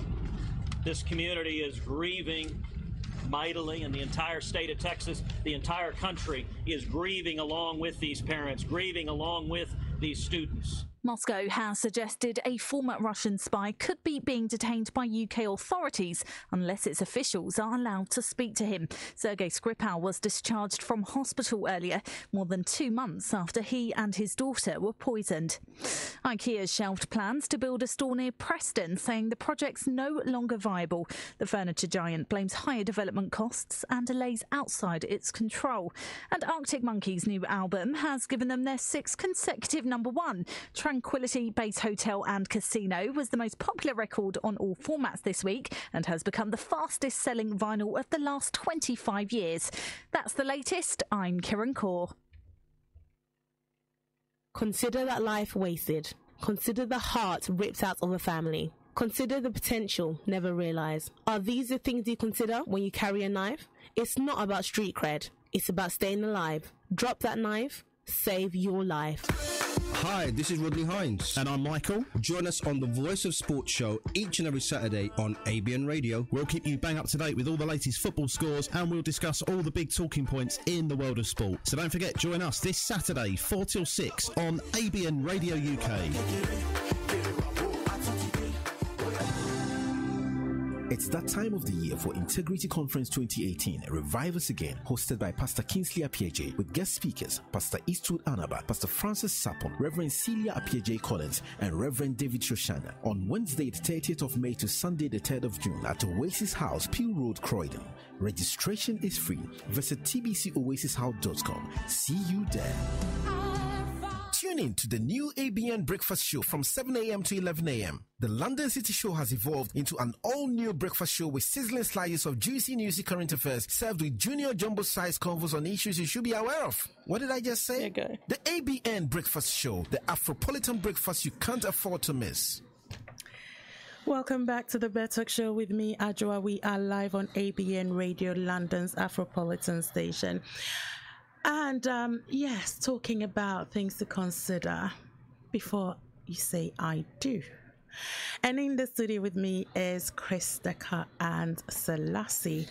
This community is grieving mightily, and the entire state of Texas, the entire country is grieving along with these parents, grieving along with these students. Moscow has suggested a former Russian spy could be being detained by UK authorities unless its officials are allowed to speak to him. Sergei Skripal was discharged from hospital earlier, more than 2 months after he and his daughter were poisoned. IKEA's shelved plans to build a store near Preston, saying the project's no longer viable. The furniture giant blames higher development costs and delays outside its control. And Arctic Monkeys' new album has given them their 6th consecutive #1. Tranquility Base Hotel and Casino was the most popular record on all formats this week and has become the fastest selling vinyl of the last 25 years. That's the latest. I'm Kieran Kaur. Consider that life wasted. Consider the heart ripped out of a family. Consider the potential never realised. Are these the things you consider when you carry a knife? It's not about street cred. It's about staying alive. Drop that knife. Save your life. Hi, this is Rodney Hines. And I'm Michael. Join us on the Voice of Sports show each and every Saturday on ABN Radio. We'll keep you bang up to date with all the latest football scores, and we'll discuss all the big talking points in the world of sport. So don't forget, join us this Saturday, 4 till 6 on ABN Radio UK. It's that time of the year for Integrity Conference 2018, Revive Us Again, hosted by Pastor Kingsley Appiaje, with guest speakers Pastor Eastwood Anaba, Pastor Francis Sapon, Reverend Celia Appiaje Collins, and Reverend David Shoshana, on Wednesday the 30th of May to Sunday the 3rd of June at Oasis House, Peel Road, Croydon. Registration is free. Visit tbcoasishouse.com. See you there. Tune in to the new ABN Breakfast Show from 7 a.m. to 11 a.m. The London City Show has evolved into an all-new breakfast show with sizzling slices of juicy newsy current affairs served with junior jumbo-sized convos on issues you should be aware of. What did I just say? The ABN Breakfast Show, the Afropolitan breakfast you can't afford to miss. Welcome back to the BedTalk Show with me, Adjoa. We are live on ABN Radio, London's Afropolitan station. And yes, talking about things to consider before you say I do. And in the studio with me is Chris Decker and Selassie.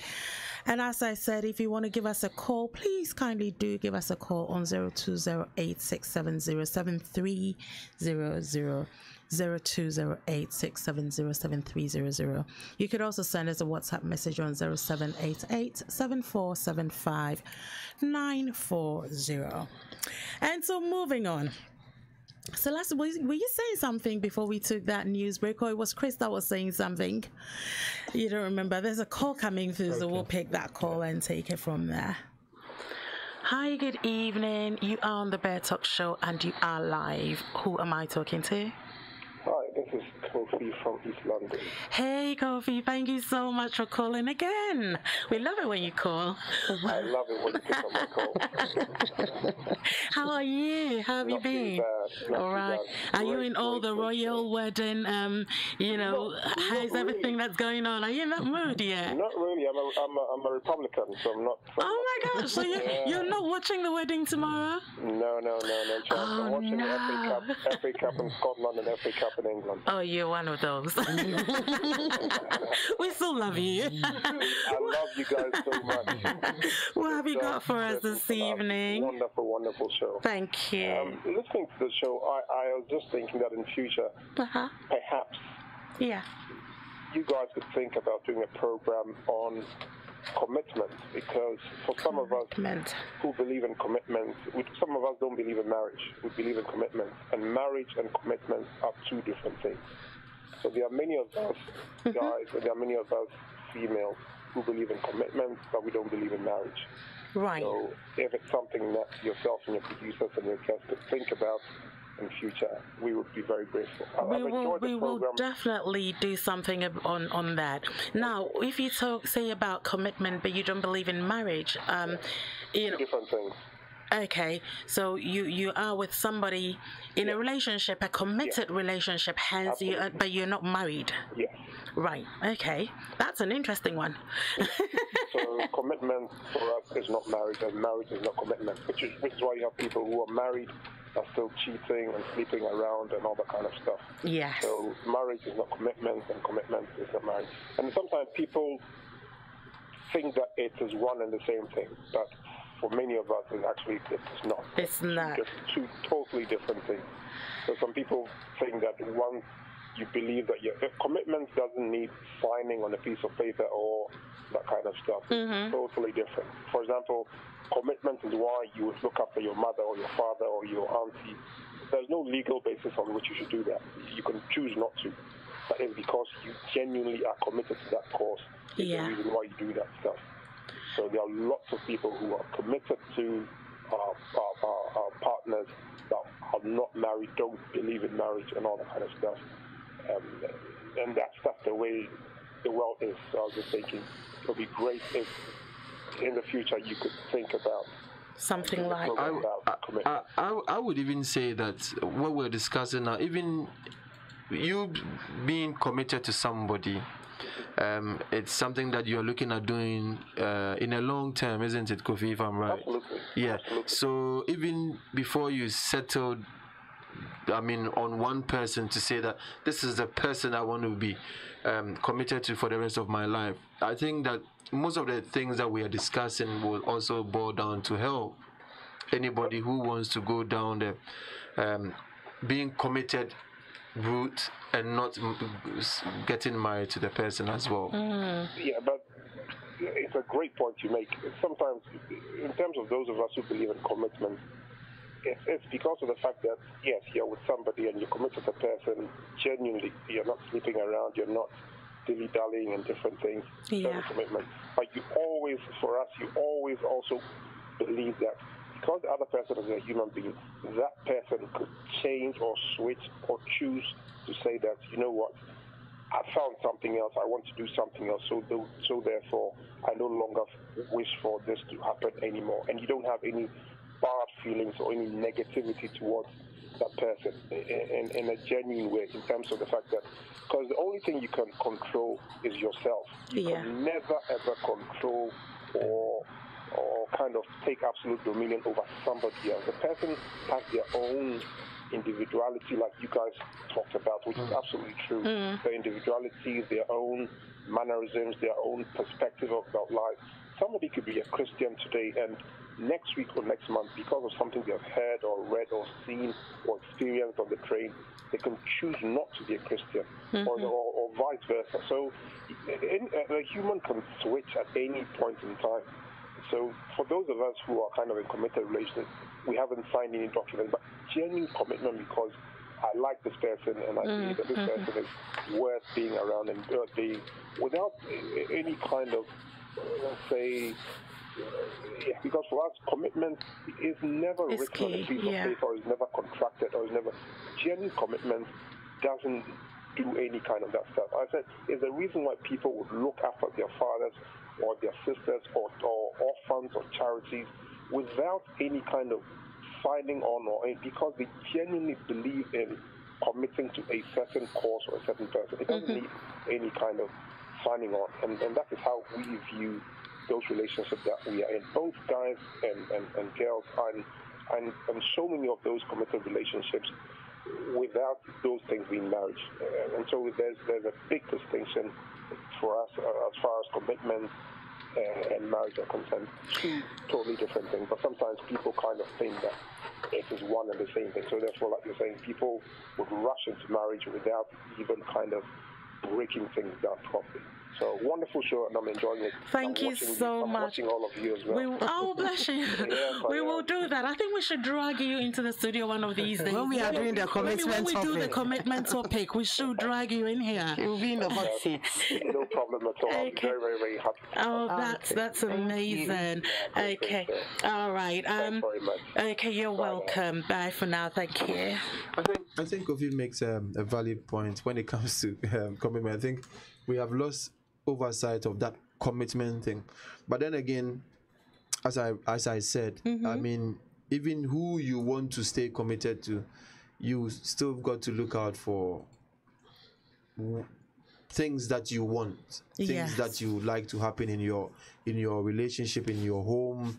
And as I said, if you want to give us a call, please kindly do give us a call on 020867073000. 020867073000. You could also send us a WhatsApp message on 0788-7475-940. And so moving on. So were you saying something before we took that news break, or it was Chris that was saying something? You don't remember? There's a call coming through, so we'll pick that call and take it from there. Hi, good evening. You are on the BedTalk Show and you are live. Who am I talking to? Hi, this is Kofi from East London. Hey, Kofi, thank you so much for calling again. We love it when you call. I love it when you pick up my call. How are you? How have you been? All right. Are you in all the royal wedding? How's everything that's going on? Are you in that mood yet? Not really. I'm a Republican, so I'm not. Oh my gosh! So you're not watching the wedding tomorrow? No chance. I'm watching the FA Cup in Scotland and FA Cup in England. Oh, you're one of those. We still love you. I love you guys so much. What have you got for us this evening? Wonderful show. Thank you. Listening to the show, I was just thinking that in future, perhaps, you guys could think about doing a program on commitment, because for some of us who believe in commitment, some of us don't believe in marriage. We believe in commitment, and marriage and commitment are two different things. So there are many of us guys, and there are many of us females who believe in commitment, but we don't believe in marriage. Right. So if it's something that yourself and your producers and your guests could think about in future, we would be very grateful. We will definitely do something on that. Now, if you say about commitment, but you don't believe in marriage, two different things. Okay, so you are with somebody in a relationship, a committed relationship, hence but you're not married. Yes. Right. Okay, that's an interesting one. So commitment for us is not marriage, and marriage is not commitment, which is why you have people who are married are still cheating and sleeping around and all that kind of stuff. Yeah. So marriage is not commitment, and commitment is not marriage. And sometimes people think that it is one and the same thing, but for many of us, it's not. It's not. Just two totally different things. So some people think that once you believe that your commitment doesn't need signing on a piece of paper or that kind of stuff. It's totally different. For example, commitment is why you would look after your mother or your father or your auntie. There's no legal basis on which you should do that. You can choose not to. But it's because you genuinely are committed to that cause. It's the reason why you do that stuff. So there are lots of people who are committed to our partners that are not married, don't believe in marriage and all that kind of stuff. And that's the way the world is. So I was just thinking it would be great if in the future you could think about something like I would even say that what we're discussing now, even you being committed to somebody, it's something that you're looking at doing in a long term, isn't it, Kofi, if I'm right? Absolutely. Yeah. Absolutely. So even before you settled, on one person to say that this is the person I want to be committed to for the rest of my life, I think that most of the things that we are discussing will also boil down to help anybody who wants to go down the being committed route and not getting married to the person as well. Yeah, but it's a great point you make. Sometimes, in terms of those of us who believe in commitment, it's because of the fact that, yes, you're with somebody and you're committed to the person genuinely. You're not sleeping around, you're not dilly-dallying and different things. Yeah. Commitment. But you always also believe that because the other person is a human being, that person could change or switch or choose to say that, you know what, I found something else, I want to do something else, so therefore I no longer wish for this to happen anymore. And you don't have any bad feelings or any negativity towards that person in a genuine way, in terms of the fact that, because the only thing you can control is yourself. You can never ever control or kind of take absolute dominion over somebody else. The person has their own individuality, like you guys talked about, which is absolutely true. Their individuality, their own mannerisms, their own perspective about life. somebody could be a Christian today and next week or next month, because of something they've heard or read or seen or experienced on the train, they can choose not to be a Christian, or vice versa. So a human can switch at any point in time. So for those of us who are kind of in committed relations, we haven't signed any document, but genuine commitment because I like this person and I believe that this person is worth being around and worth being, without any kind of, let's say, because for us, commitment is never written on a piece of paper, or is never contracted, or is never. Genuine commitment doesn't do any kind of that stuff. I said, is the reason why people would look after their fathers or their sisters or orphans or charities without any kind of signing on, or because they genuinely believe in committing to a certain cause or a certain person. It doesn't need any kind of signing on, and that is how we view those relationships that we are in, both guys and girls, and so many of those committed relationships without those things being marriage. And so there's a big distinction for us as far as commitment and marriage are concerned. Two totally different things, but sometimes people kind of think that it is one and the same thing. So therefore, like you're saying, people would rush into marriage without even kind of breaking things down properly. So wonderful show, and I'm enjoying it. Thank you so much. Watching all of you as well. Oh, bless you. Yes, we will do that. I think we should drag you into the studio one of these days. When we are doing the commitment when we do the commitment topic, we should drag you in here. You'll be in the hot seat. No problem at all. I'm very, very, very happy. Oh, that's amazing. Okay. All right. Thanks very much. Okay, you're welcome. Bye for now. Thank you. I think Kofi makes a valid point when it comes to commitment. I think we have lost oversight of that commitment thing, but then again, as I said, I mean, even who you want to stay committed to, you still got to look out for things that you want, things that you like to happen in your relationship, in your home,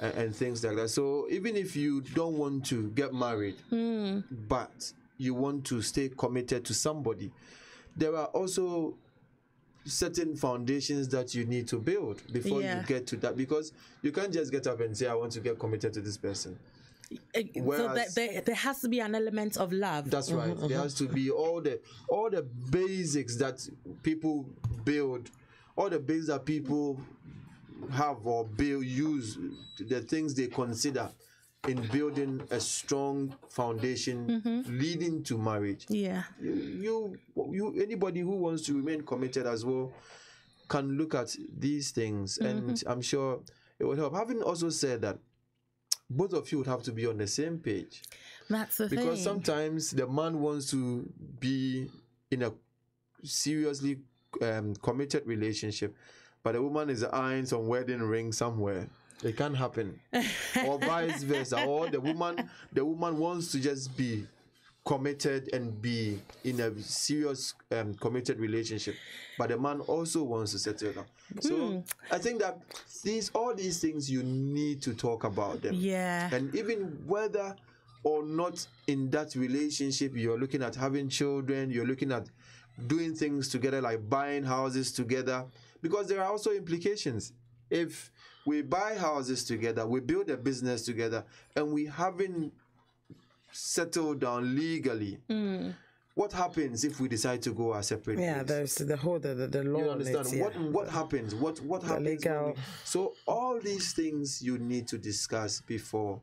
and things like that. So even if you don't want to get married, but you want to stay committed to somebody, there are also certain foundations that you need to build before you get to that, because you can't just get up and say, I want to get committed to this person. Whereas, so there has to be an element of love. That's right. There has to be all the basics that people build, all the basics that people have or use, the things they consider in building a strong foundation leading to marriage. Yeah. You anybody who wants to remain committed as well can look at these things, and I'm sure it will help. Having also said that, both of you would have to be on the same page. That's the thing. Because sometimes the man wants to be in a seriously committed relationship, but the woman is eyeing some wedding ring somewhere. It can't happen. Or vice versa. Or the woman wants to just be committed and be in a serious committed relationship, but the man also wants to settle down. So I think that all these things, you need to talk about them. Yeah. And even whether or not in that relationship you're looking at having children, you're looking at doing things together, like buying houses together, because there are also implications. If we buy houses together, we build a business together, and we haven't settled down legally, what happens if we decide to go our separate ways? Yeah, there's the whole the law. You understand what happens? What happens? Legal. So all these things you need to discuss before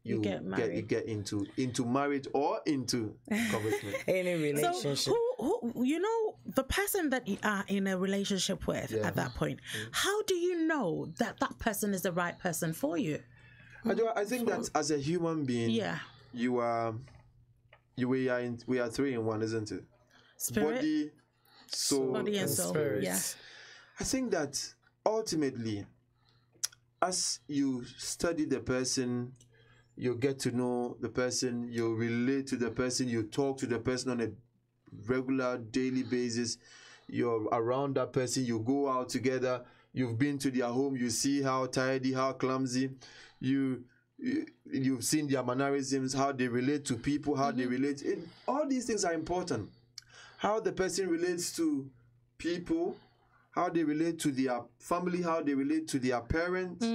you get into marriage or into commitment. Any relationship. So who you know, the person that you are in a relationship with at that point, how do you know that person is the right person for you? I think that as a human being, we are three in one, isn't it? Spirit, body, soul, and spirit. Yeah. I think that ultimately, as you study the person, you get to know the person, you relate to the person, you talk to the person on a regular daily basis, you're around that person, you go out together, you've been to their home, you see how tidy, how clumsy, you've seen their mannerisms, how they relate to people, how they relate. All these things are important. How the person relates to people, how they relate to their family, how they relate to their parents.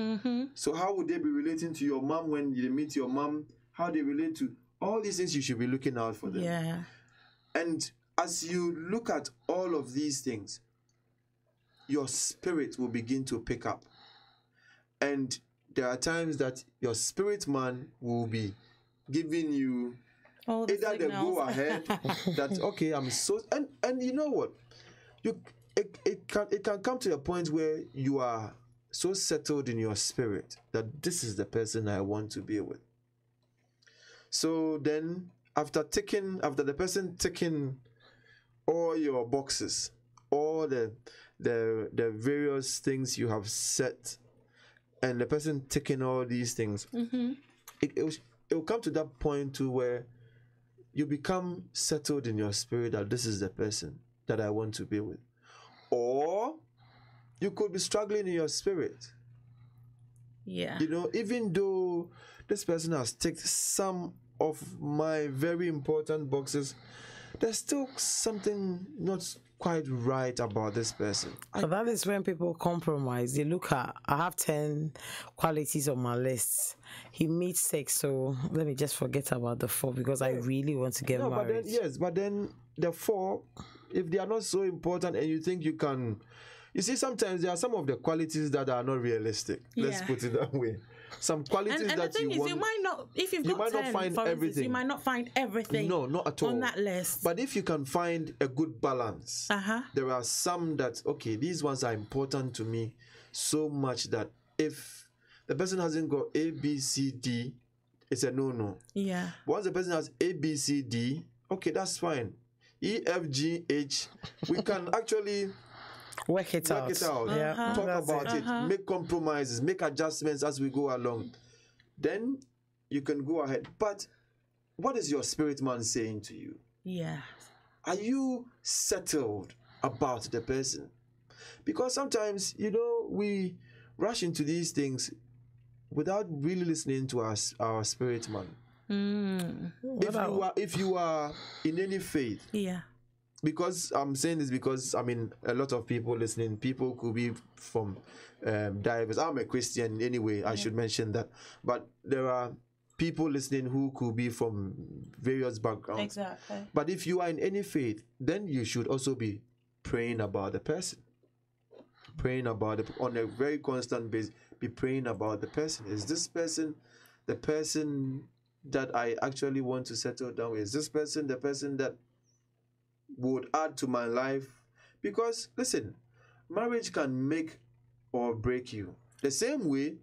So how would they be relating to your mom when you meet your mom? How they relate to all these things, you should be looking out for them. Yeah. And as you look at all of these things, your spirit will begin to pick up. And there are times that your spirit man will be giving you either the go ahead that, okay, I'm so, and you know what? It can come to a point where you are so settled in your spirit that this is the person I want to be with. So then after the person ticking all your boxes, all the various things you have set, and the person taking all these things, it will come to that point too where you become settled in your spirit that this is the person that I want to be with. Or you could be struggling in your spirit. Yeah. You know, even though this person has ticked some of my very important boxes, there's still something not quite right about this person. So that is when people compromise. They look at, I have 10 qualities on my list. He meets 6, so let me just forget about the 4 because I really want to get married. But then the 4, if they are not so important and you think you can... You see, sometimes there are some of the qualities that are not realistic. Let's put it that way. Some qualities and that the thing you is, want, you might not, if you've got 10, find for everything. Instance, you might not find everything. No, not at all. On that list. But if you can find a good balance, there are some that, okay, these ones are important to me so much that if the person hasn't got A, B, C, D, it's a no-no. Yeah. Once the person has A, B, C, D, okay, that's fine. E, F, G, H, we can actually... Work it out. Yeah. Talk about it. Make compromises. Make adjustments as we go along. Then you can go ahead. But what is your spirit man saying to you? Yeah. Are you settled about the person? Because sometimes, you know, we rush into these things without really listening to our spirit man. If you are in any faith, because I'm saying this because, I mean, a lot of people listening, people could be from diverse. I'm a Christian anyway, I should mention that. But there are people listening who could be from various backgrounds. Exactly. But if you are in any faith, then you should also be praying about the person. Praying about it on a very constant basis. Be praying about the person. Is this person the person that I actually want to settle down with? Is this person the person that would add to my life? Because listen, marriage can make or break you. The same way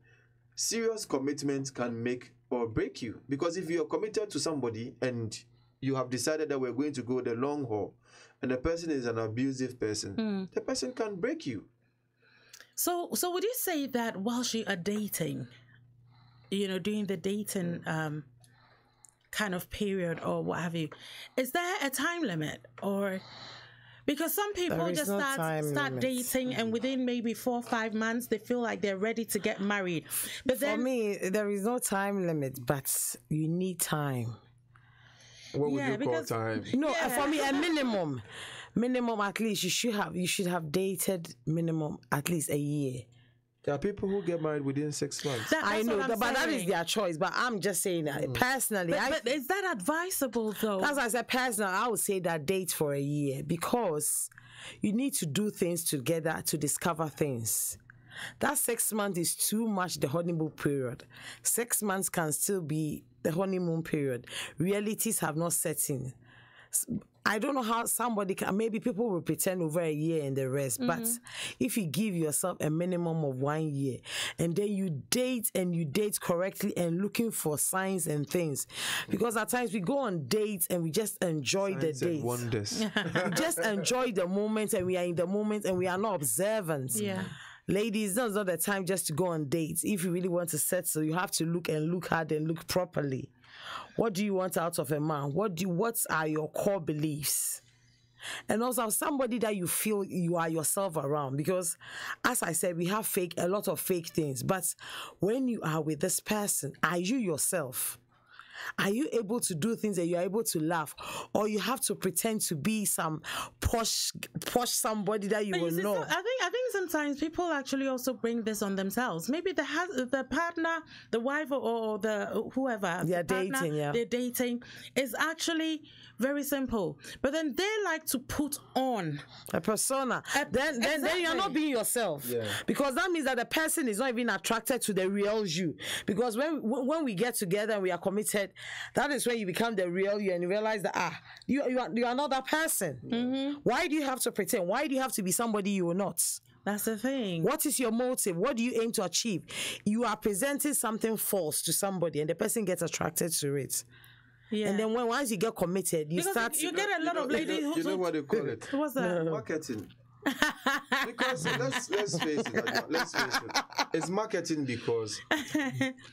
serious commitment can make or break you. Because if you're committed to somebody and you have decided that we're going to go the long haul and the person is an abusive person, the person can break you. So would you say that whilst you are dating, you know, doing the dating kind of period or what have you, is there a time limit? Or because some people just start dating and within maybe 4 or 5 months they feel like they're ready to get married. But for me, there is no time limit, but you need time. What would you call time? No, for me, a minimum at least you should have dated minimum at least a year. There are people who get married within 6 months. I know, but that is their choice. But I'm just saying that personally. But is that advisable though? That's why I said personally, I would say that date for a year because you need to do things together to discover things. That 6 months is too much the honeymoon period. 6 months can still be the honeymoon period. Realities have not set in. I don't know how somebody can, maybe people will pretend over a year and the rest, but if you give yourself a minimum of 1 year and then you date correctly and looking for signs and things, because at times we go on dates and we just enjoy the dates. Wonders. We just enjoy the moment and we are in the moment and we are not observant. Yeah. Ladies, that's not the time just to go on dates. If you really want to settle, you have to look hard and look properly. What do you want out of a man? What are your core beliefs? And also somebody that you feel you are yourself around. Because as I said, we have a lot of fake things. But when you are with this person, are you yourself? Are you able to do things that you're able to laugh? Or you have to pretend to be some posh somebody that you will know? So I think sometimes people actually also bring this on themselves. Maybe the partner, the wife or the whoever they're dating is actually very simple. But then they like to put on a persona. Then you're not being yourself. Yeah. Because that means that the person is not even attracted to the real you. Because when we get together and we are committed, that is when you become the real you and you realize that you are not that person. Mm-hmm. Why do you have to pretend? Why do you have to be somebody you are not? That's the thing. What is your motive? What do you aim to achieve? You are presenting something false to somebody and the person gets attracted to it. Yeah. And then once you get committed, you get a lot of ladies who... You know what they call it? What's that? Marketing. Because let's face it. It's marketing because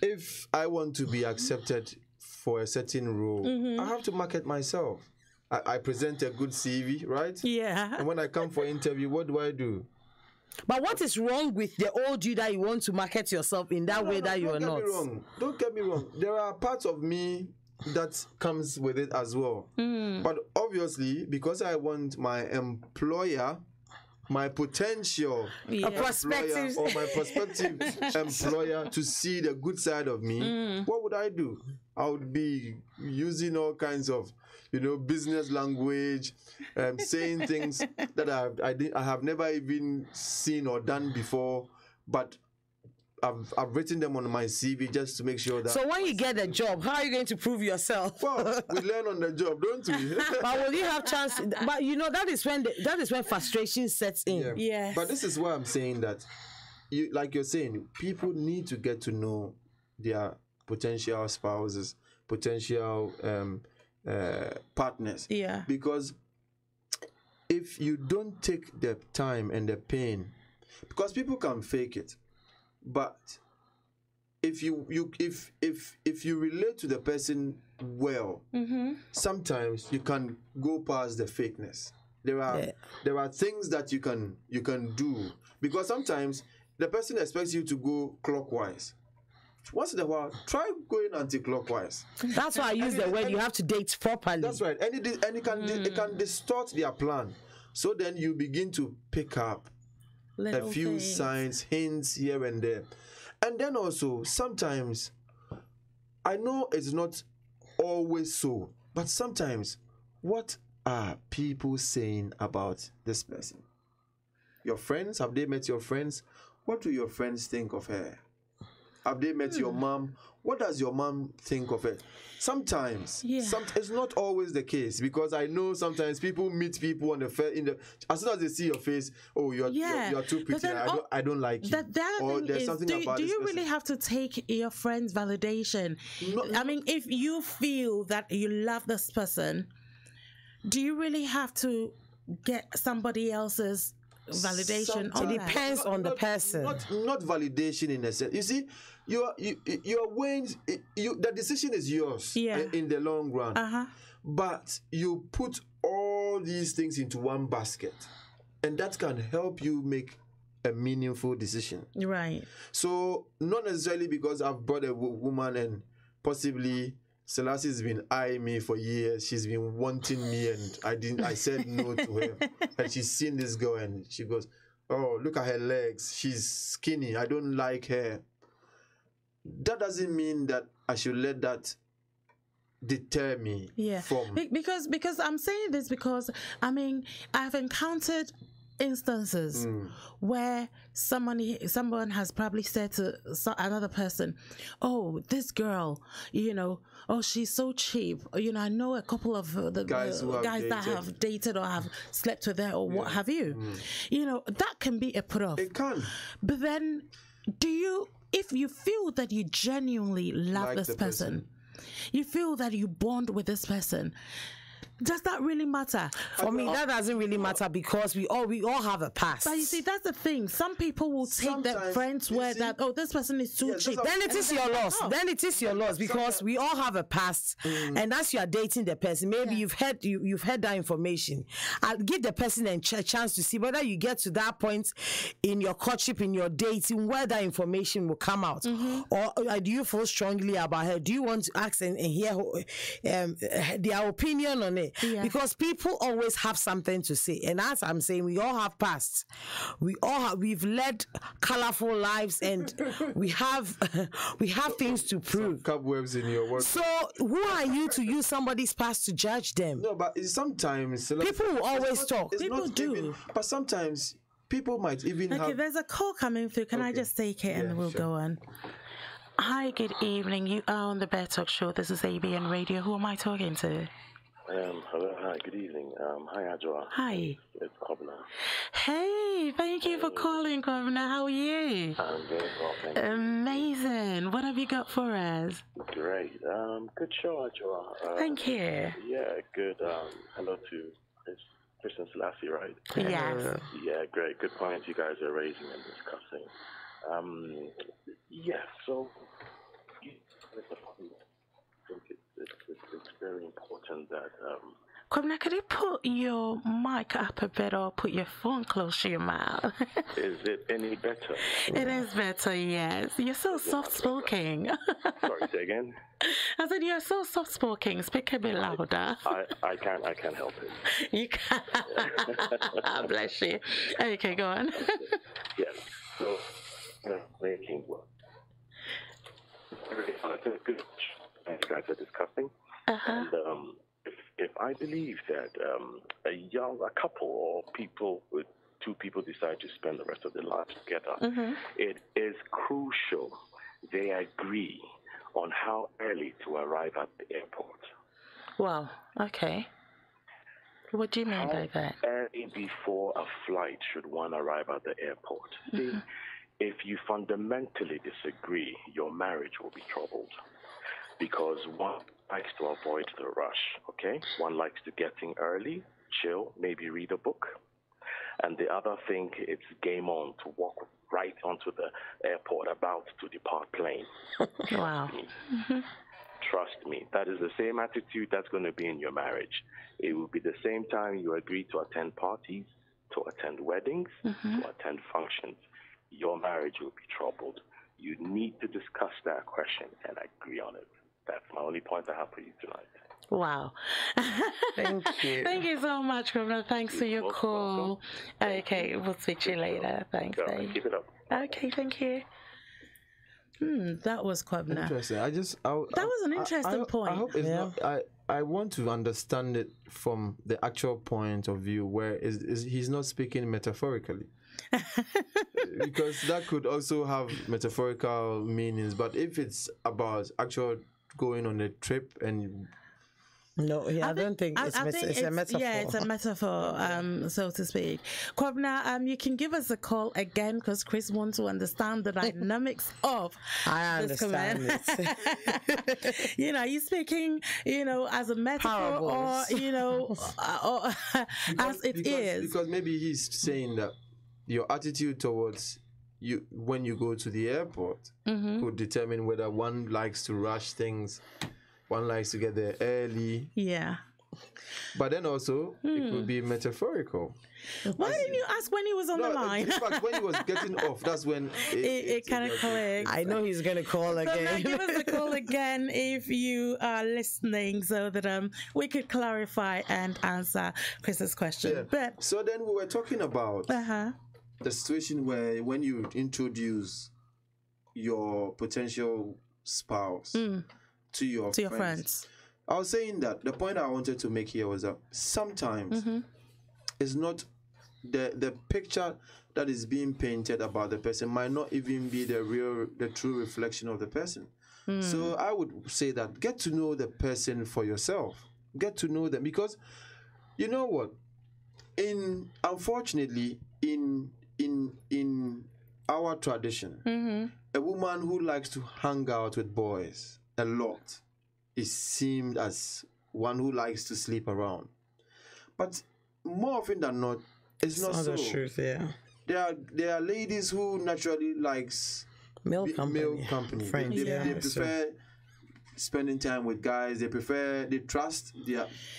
if I want to be accepted for a certain role, I have to market myself. I present a good CV, right? Yeah. And when I come for interview, what do? But what is wrong with the old you that you want to market yourself in that way that you are not? Don't get me wrong. There are parts of me that comes with it as well. But obviously, because I want my employer, my potential prospective or my prospective employer to see the good side of me, what would I do? I would be using all kinds of, business language, saying things that I have never even seen or done before, but I've written them on my CV just to make sure that. So when you get a job, how are you going to prove yourself? Well, we learn on the job, don't we? But will you have chance? But that is when frustration sets in. Yeah. But this is why I'm saying that, like you're saying, people need to get to know their potential spouses, potential partners. Yeah. Because if you don't take the time and the pain, because people can fake it. But if you relate to the person well, sometimes you can go past the fakeness. There are things that you can do, because sometimes the person expects you to go clockwise. Once in a while, try going anti-clockwise. That's why I use the word. You have to date properly. That's right, and it can distort their plan. So then you begin to pick up a few signs, hints here and there. And then also, sometimes, I know it's not always so, but sometimes, what are people saying about this person? Your friends, have they met your friends? What do your friends think of her? Have they met your mom? What does your mom think of it? Sometimes, it's not always the case, because I know sometimes people meet people on as soon as they see your face, you're too pretty. I don't like you. Do you really have to take your friend's validation? I mean, if you feel that you love this person, do you really have to get somebody else's validation? It depends on the person. Not validation in a sense. You see, you're weighing. The decision is yours in the long run. But you put all these things into one basket, and that can help you make a meaningful decision. Right. So not necessarily because I've brought a woman and possibly Selassie has been eyeing me for years. She's been wanting me, and I said no to her. And she's seen this girl, and she goes, "Oh, look at her legs. She's skinny. I don't like her." That doesn't mean that I should let that deter me from. Because I'm saying this because I've encountered instances where someone has probably said to another person, "Oh, this girl, she's so cheap. I know a couple of the guys that have dated or have slept with her or what have you." That can be a put off. It can. But then, if you feel that you genuinely love this person, you feel that you bond with this person, Does that really matter? For me, that doesn't really matter because we all have a past. But you see, that's the thing. Some people will take their friends' word that, oh, this person is too cheap. Then it is your loss. Then it is your loss because we all have a past, and as you are dating the person, maybe you've heard that information. I'll give the person a chance to see whether you get to that point in your courtship, in your dating, where that information will come out, or do you feel strongly about her? Do you want to ask and hear their opinion on it? Yeah. Because people always have something to say, and as I'm saying, we all have pasts. We've led colorful lives, and we have things to prove. Cobwebs in your work. So who are you to use somebody's past to judge them? No, but sometimes people will always talk. People do, even, but sometimes people might even have. Okay, there's a call coming through. Can I just take it and we'll go on? Hi, good evening. You are on the BedTalk Show. This is ABN Radio. Who am I talking to? Hello, hi, good evening. Hi, Adjoa. Hi. It's Kobna. Hey, thank you for calling, Kobna. How are you? I'm very well, thank you. Amazing. What have you got for us? Great. Good show, Adjoa. Thank you. Yeah, good. Hello to Christian Selassie, right? Yes. Yeah, great. Good points you guys are raising and discussing. Yeah, so I think it's very important that Kobna, could you put your mic up a bit or put your phone close to your mouth? Is it any better? It is better, yes. You're so soft-spoken. Sorry, say again? I said you're so soft-spoken. Speak a bit louder. I can't help it. You can't. Bless you. Okay, go on. Yes. So, making work. Good. You guys are discussing. And if I believe that a couple or two people decide to spend the rest of their lives together, it is crucial they agree on how early to arrive at the airport. Wow. Okay. What do you mean by that? Early before a flight should one arrive at the airport? See, if you fundamentally disagree, your marriage will be troubled. Because one likes to avoid the rush, okay? One likes to get in early, chill, maybe read a book. And the other thing, it's game on to walk right onto the airport about to depart plane. Wow. Trust me, that is the same attitude that's going to be in your marriage. It will be the same time you agree to attend parties, to attend weddings, to attend functions. Your marriage will be troubled. You need to discuss that question and agree on it. That's my only point I have for you tonight. Wow. Thank you. Thank you so much, Kobna. Thanks for your call. Okay, we'll speak to you later. Thanks. Keep it up. Okay, thank you. That was Kobna. Interesting. That was an interesting point. I hope it's not. I want to understand it from the actual point of view where he's not speaking metaphorically. Because that could also have metaphorical meanings. But if it's about actual going on a trip and no, I don't think it's a metaphor. Yeah, it's a metaphor, so to speak. Kobna, you can give us a call again because Chris wants to understand the dynamics of this command. It. You're speaking, as a metaphor or, or as it is. Because maybe he's saying that your attitude towards you when you go to the airport could determine whether one likes to rush things. One likes to get there early. Yeah. But then also, it could be metaphorical. Why didn't you ask when he was on the line? In fact, when he was getting off, that's when it kind of clicked. I know he's going to call again. Give us a call again if you are listening so that we could clarify and answer Chris's question. Yeah. But so then we were talking about the situation where when you introduce your potential spouse to your friends. I was saying that the point I wanted to make here was that sometimes it's not the picture that is being painted about the person might not even be the true reflection of the person. So I would say that get to know the person for yourself. Get to know them, because you know what? Unfortunately in our tradition, a woman who likes to hang out with boys a lot is seen as one who likes to sleep around. But more often than not, it's not so. The truth, yeah. There are ladies who naturally likes male company. Friends. They prefer spending time with guys. They trust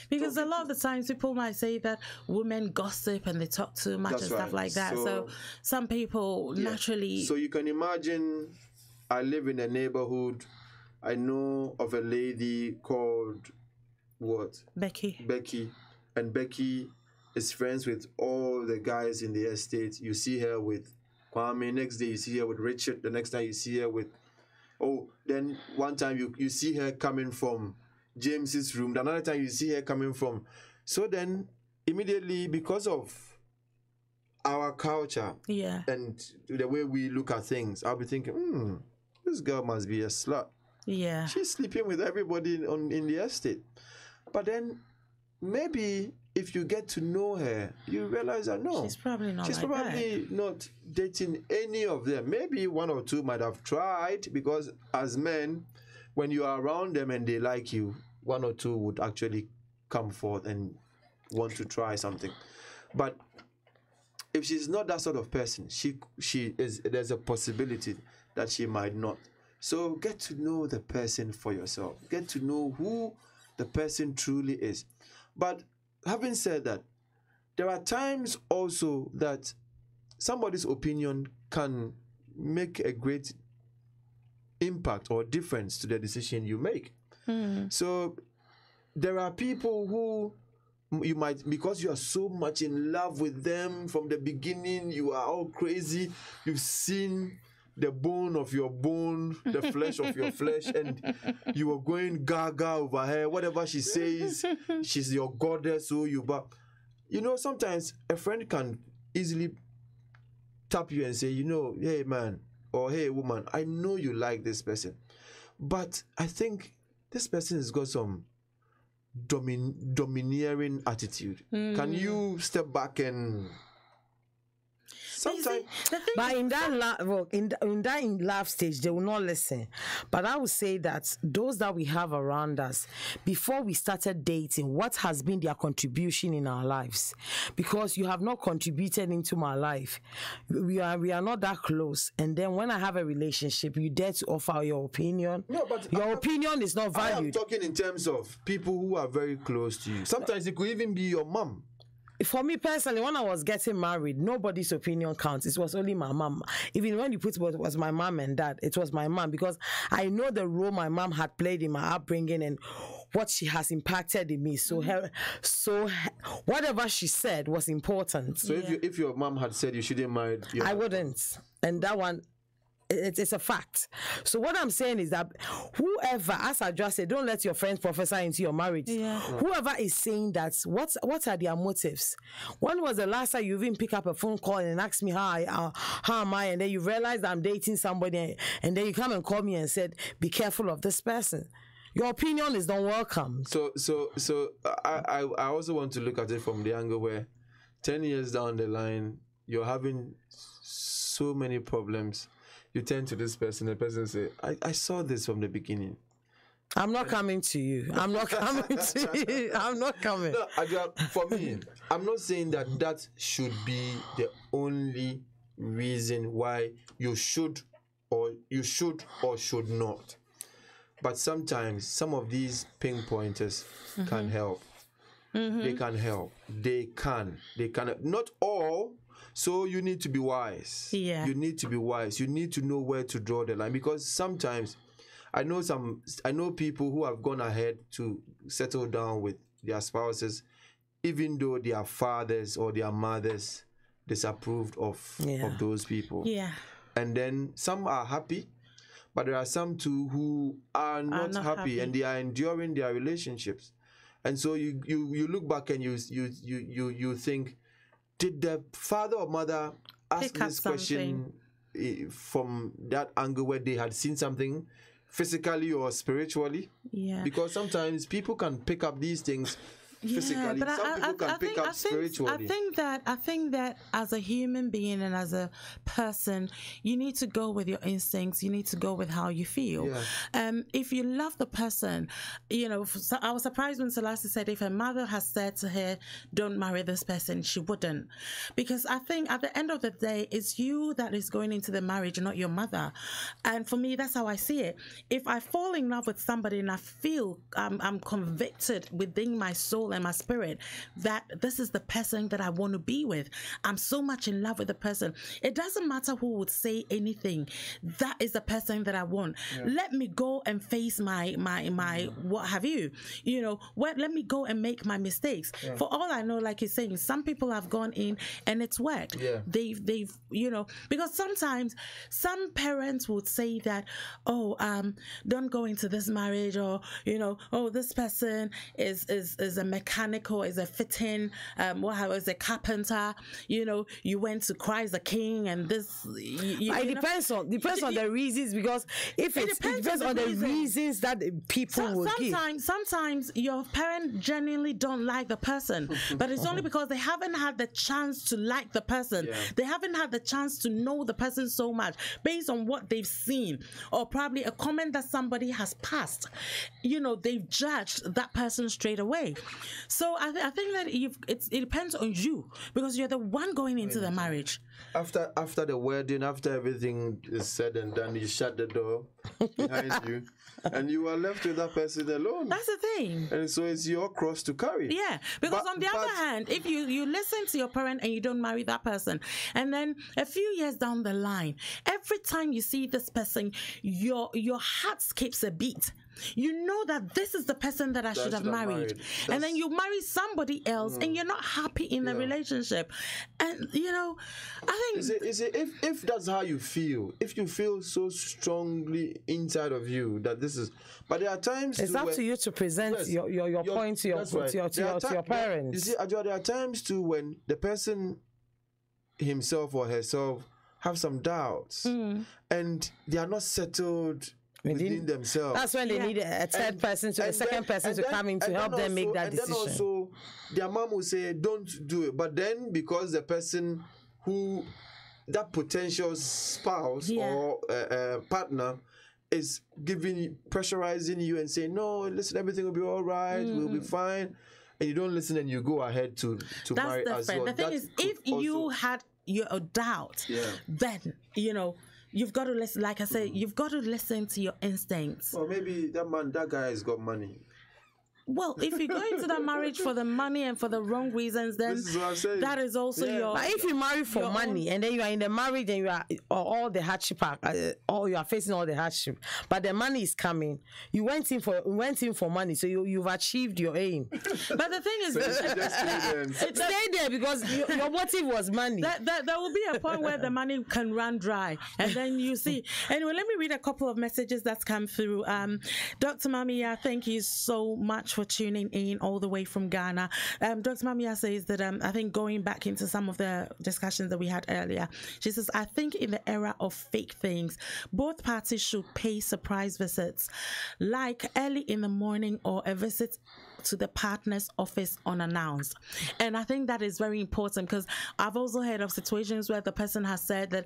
because a lot of the times people might say that women gossip and they talk too much and stuff like that. So some people naturally. So you can imagine, I live in a neighborhood. I know of a lady called Becky, and Becky is friends with all the guys in the estate. You see her with Kwame. Next day you see her with Richard. The next time you see her with. Then one time you see her coming from James's room. Another time you see her coming from. So then immediately, because of our culture and the way we look at things, I'll be thinking, this girl must be a slut. Yeah, she's sleeping with everybody in the estate. But then maybe if you get to know her, you realize that no, she's probably not dating any of them. Maybe one or two might have tried, because as men, when you are around them and they like you, one or two would actually come forth and want to try something. But if she's not that sort of person, there's a possibility that she might not. So get to know the person for yourself. Get to know who the person truly is. But having said that, there are times also that somebody's opinion can make a great impact or difference to the decision you make. So there are people who you might, because you are so much in love with them from the beginning, you are all crazy, you've seen the bone of your bone, the flesh of your flesh, and you are going gaga over her. Whatever she says, she's your goddess. But sometimes a friend can easily tap you and say, hey man, or hey woman, I know you like this person, but I think this person has got some domineering attitude. Can you step back and... Sometimes, but in that love stage, they will not listen. But I would say that those that we have around us, before we started dating, what has been their contribution in our lives? Because you have not contributed into my life. We are not that close. And then when I have a relationship, you dare to offer your opinion. No, but your opinion is not valued. I am talking in terms of people who are very close to you. Sometimes it could even be your mom. For me personally, when I was getting married, nobody's opinion counts. It was only my mom. Even when you put it was my mom and dad, it was my mom, because I know the role my mom had played in my upbringing and what she has impacted in me. So whatever she said was important. So if your mom had said you shouldn't marry, I wouldn't. And that one, it's a fact. So what I'm saying is that whoever, as I just said, don't let your friends prophesy into your marriage. Whoever is saying that, what are their motives? When was the last time you even pick up a phone call and ask me how am I, and then you realize that I'm dating somebody, and then you come and call me and said, be careful of this person. Your opinion is not welcome. So I also want to look at it from the angle where 10 years down the line, you're having so many problems. You turn to this person, the person say, I saw this from the beginning. I'm not coming to you. I'm not coming to you. I'm not coming. No, for me, I'm not saying that should be the only reason why you should or should not. But sometimes some of these pinpointers can help. They can help. They can. Not all. So you need to be wise. Yeah. You need to be wise. You need to know where to draw the line, because sometimes I know people who have gone ahead to settle down with their spouses, even though their fathers or their mothers disapproved of those people. Yeah. And then some are happy, but there are some too who are not happy, and they are enduring their relationships. And so you look back and you think, did the father or mother ask this question from that angle where they had seen something physically or spiritually? Yeah. Because sometimes people can pick up these things physically. But Some people can pick up spiritually. I think that as a human being and as a person, you need to go with your instincts. You need to go with how you feel. If you love the person, I was surprised when Selassie said if her mother has said to her, "Don't marry this person," she wouldn't, because I think at the end of the day, it's you that is going into the marriage, not your mother. And for me, that's how I see it. If I fall in love with somebody and I feel I'm convicted within my soul and my spirit that this is the person that I want to be with, I'm so much in love with the person, it doesn't matter who would say anything, that is the person that I want. Let me go and face my what have you, let me go and make my mistakes. For all I know, like you're saying, some people have gone in and it's worked. They've because sometimes some parents would say that, don't go into this marriage, or this person is a mechanic or is a fitting, is a carpenter. You went to Christ the King, and this. It depends on the reasons, because if it depends on the reasons that people will give. Sometimes your parents genuinely don't like the person, but it's only because they haven't had the chance to like the person. They haven't had the chance to know the person so much based on what they've seen, or probably a comment that somebody has passed. They've judged that person straight away. So I think that it depends on you, because you're the one going into the marriage. After the wedding, after everything is said and done, you shut the door behind you, and you are left with that person alone. That's the thing. And so it's your cross to carry. Yeah, because on the other hand, if you listen to your parent and you don't marry that person, and then a few years down the line, every time you see this person, your heart skips a beat. You know that this is the person that I should have married. And then you marry somebody else and you're not happy in the relationship. And, I think... If that's how you feel, if you feel so strongly inside of you that this is... But there are times... It's up to you to present your point to your parents. You see, there are times too when the person himself or herself have some doubts and they are not settled within themselves. That's when they need a third person, a second person to come in to help them make that decision. And then also, their mom will say, don't do it. But then, because the person who, that potential spouse or partner is pressurizing you and saying, no, listen, everything will be all right, we'll be fine. And you don't listen and you go ahead to marry as well. The thing is, if you had your doubt, then, you've got to listen. Like I said, you've got to listen to your instincts. Well, maybe that guy has got money. Well, if you go into that marriage for the money and for the wrong reasons, then that is also your... But if you marry for money and then you are in the marriage and you are all the hardship, or you are facing all the hardship, but the money is coming, you went in for money, so you've achieved your aim. But the thing is, stay there because your motive was money. There will be a point where the money can run dry, and then you see. Anyway, let me read a couple of messages that's come through. Dr. Mamiya, thank you so much for tuning in all the way from Ghana. Dr. Mamiya says that I think going back into some of the discussions that we had earlier, she says, I think in the era of fake things, both parties should pay surprise visits, like early in the morning or a visit to the partner's office unannounced. And I think that is very important, because I've also heard of situations where the person has said that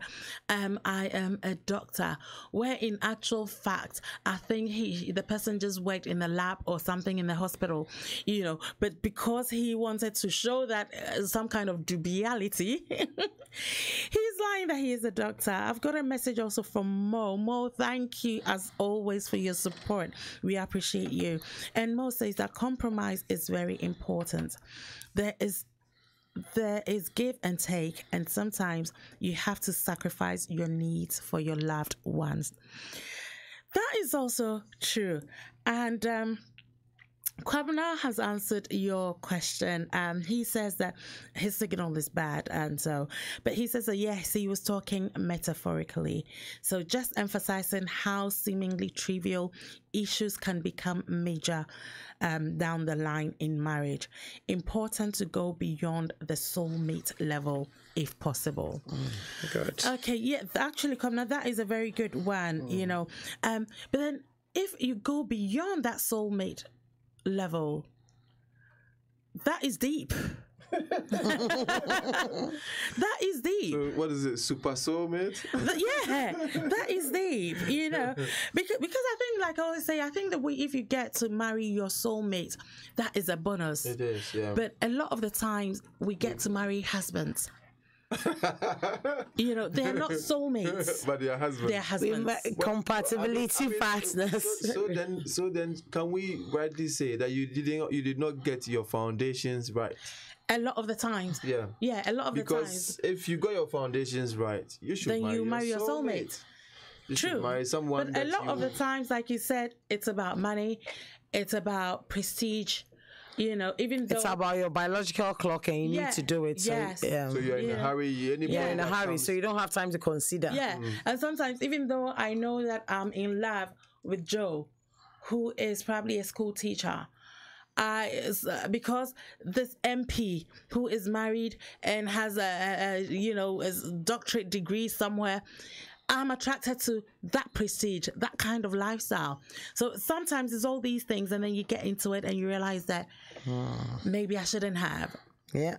I am a doctor, where in actual fact I think the person just worked in the lab or something in the hospital, but because he wanted to show that some kind of dubiality, he's lying that he is a doctor. I've got a message also from Mo. Thank you as always for your support. We appreciate you. And Mo says that compromise is very important. There is give and take, and sometimes you have to sacrifice your needs for your loved ones. That is also true. And Kwabena has answered your question. He says that his signal is bad, but he says that yes, he was talking metaphorically. So just emphasizing how seemingly trivial issues can become major down the line in marriage. Important to go beyond the soulmate level if possible. Good. Okay, yeah, actually, Kwabena, that is a very good one. But then if you go beyond that soulmate level, That is deep. That is deep. So what is it? Super soulmate? Yeah, that is deep. You know, because I think, like I always say, I think that if you get to marry your soulmate, that is a bonus. It is, yeah. But a lot of the times we get to marry husbands. You know, they're not soulmates, but they're husbands. They're husbands. Compatibility partners. So then, can we rightly say that you did not get your foundations right? A lot of the times. Yeah. Yeah, a lot of the times. Because if you got your foundations right, you should then you marry your soulmate. You True. should marry someone. But a lot of the times, like you said, it's about money, it's about prestige. You know, even though it's about your biological clock and you need to do it. Yes. So you're in a hurry. You're in a hurry, so you don't have time to consider. Yeah. And sometimes, even though I know that I'm in love with Joe, who is probably a school teacher, because this MP who is married and has a doctorate degree somewhere, I'm attracted to that prestige, that kind of lifestyle. So sometimes it's all these things, and then you get into it and you realize that maybe I shouldn't have. Yeah.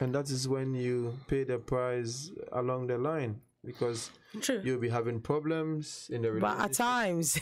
And that is when you pay the price along the line, because you'll be having problems in the relationship. But at times,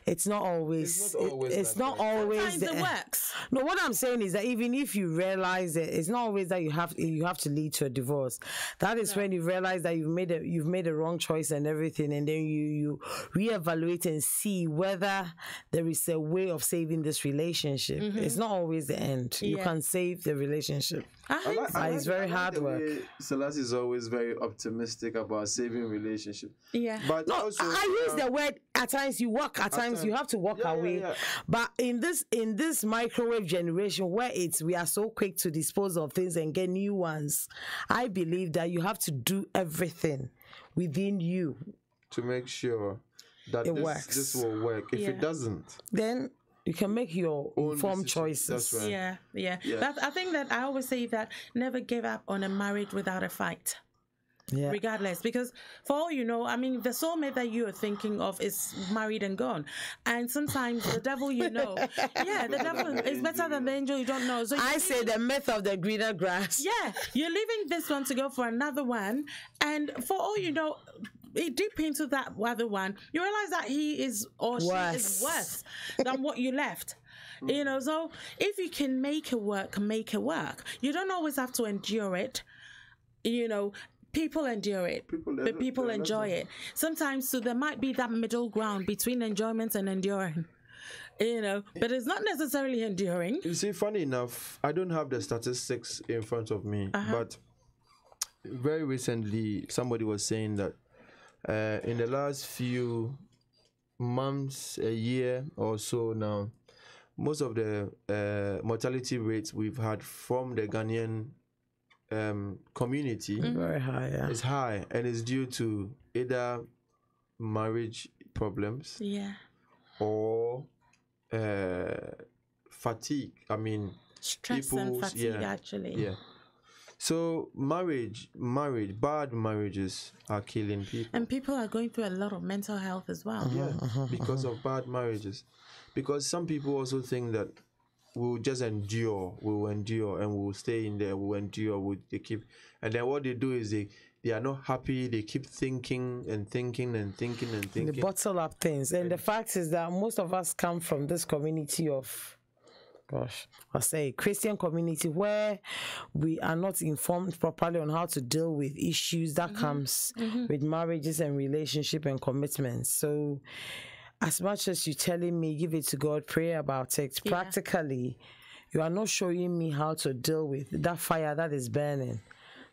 it's not always. It's not always. Sometimes it works. No, what I'm saying is that even if you realize it, it's not always that you have to lead to a divorce. That is when you realize that you've made a wrong choice and everything, and then you reevaluate and see whether there is a way of saving this relationship. It's not always the end. You can save the relationship. It's very hard work. Celeste is always very optimistic about saving relationship. Yeah. But no, also, I use the word at times you walk, at times you have to walk away. Yeah. But in this microwave generation where we are so quick to dispose of things and get new ones, I believe that you have to do everything within you to make sure that this will work. If it doesn't, then you can make your informed choices. That's right. Yeah. I think that I always say that never give up on a marriage without a fight. Yeah. Regardless, because for all you know, I mean, the soulmate that you are thinking of is married and gone, and sometimes the devil, the devil is better than the angel you don't know. So I say the myth of the greener grass. Yeah, you're leaving this one to go for another one, and for all you know, deep into that other one, you realize that he is or she is worse than what you left. You know, so if you can make it work, make it work. You don't always have to endure it. You know. People endure it, but people enjoy it. Sometimes, so there might be that middle ground between enjoyment and enduring, you know, but it's not necessarily enduring. You see, funny enough, I don't have the statistics in front of me, but very recently, somebody was saying that in the last few months, a year or so now, most of the mortality rates we've had from the Ghanaian community very high, is high, and it's due to either marriage problems, or fatigue. I mean, stress and fatigue, actually. Yeah. So bad marriages are killing people, and people are going through a lot of mental health as well. Because of bad marriages. Because some people also think that we'll just endure, and we'll stay in there, we'll endure, and then what they do is they are not happy, they keep thinking and thinking and thinking and thinking. They bottle up things. And the fact is that most of us come from this community of, Christian community, where we are not informed properly on how to deal with issues that comes with marriages and relationship and commitments. So as much as you're telling me, give it to God, pray about it, practically, you are not showing me how to deal with that fire that is burning,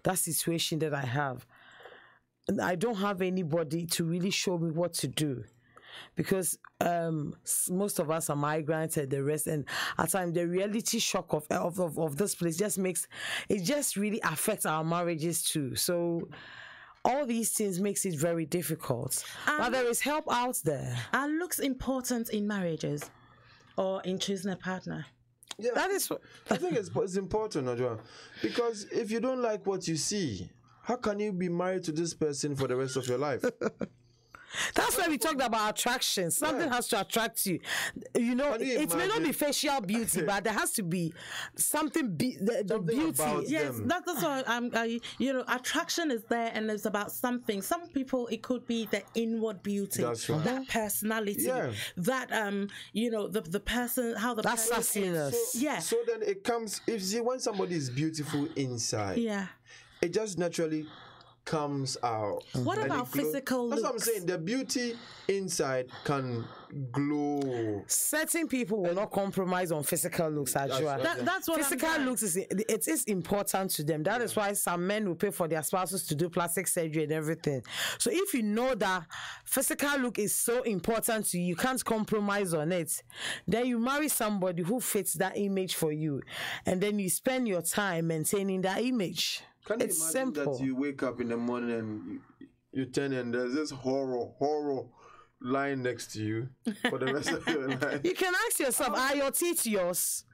that situation that I have. And I don't have anybody to really show me what to do, because most of us are migrants and the rest, and at times the reality shock of this place just really affects our marriages too. So all these things makes it very difficult. But there is help out there. Are looks important in marriages or in choosing a partner? Yeah, that is. I think it's important, Najwa, because if you don't like what you see, how can you be married to this person for the rest of your life? That's why we talked about attraction. Something has to attract you. You know, it may not be facial beauty, but there has to be something. The beauty. Yes, that's why attraction is there, and it's about something. Some people, it could be the inward beauty, that personality, that the person, how the that's sassiness. So then it comes when somebody is beautiful inside. Yeah, it just naturally comes out. What about physical looks? That's what I'm saying. The beauty inside can glow. Certain people will not compromise on physical looks. That's what physical looks is important to them. That is why some men will pay for their spouses to do plastic surgery and everything. So if you know that physical look is so important to you, you can't compromise on it, then you marry somebody who fits that image for you, and then you spend your time maintaining that image. Can you imagine simple. That you wake up in the morning and you turn and there's this horror lying next to you for the rest of your life? You can ask yourself, are your teeth yours?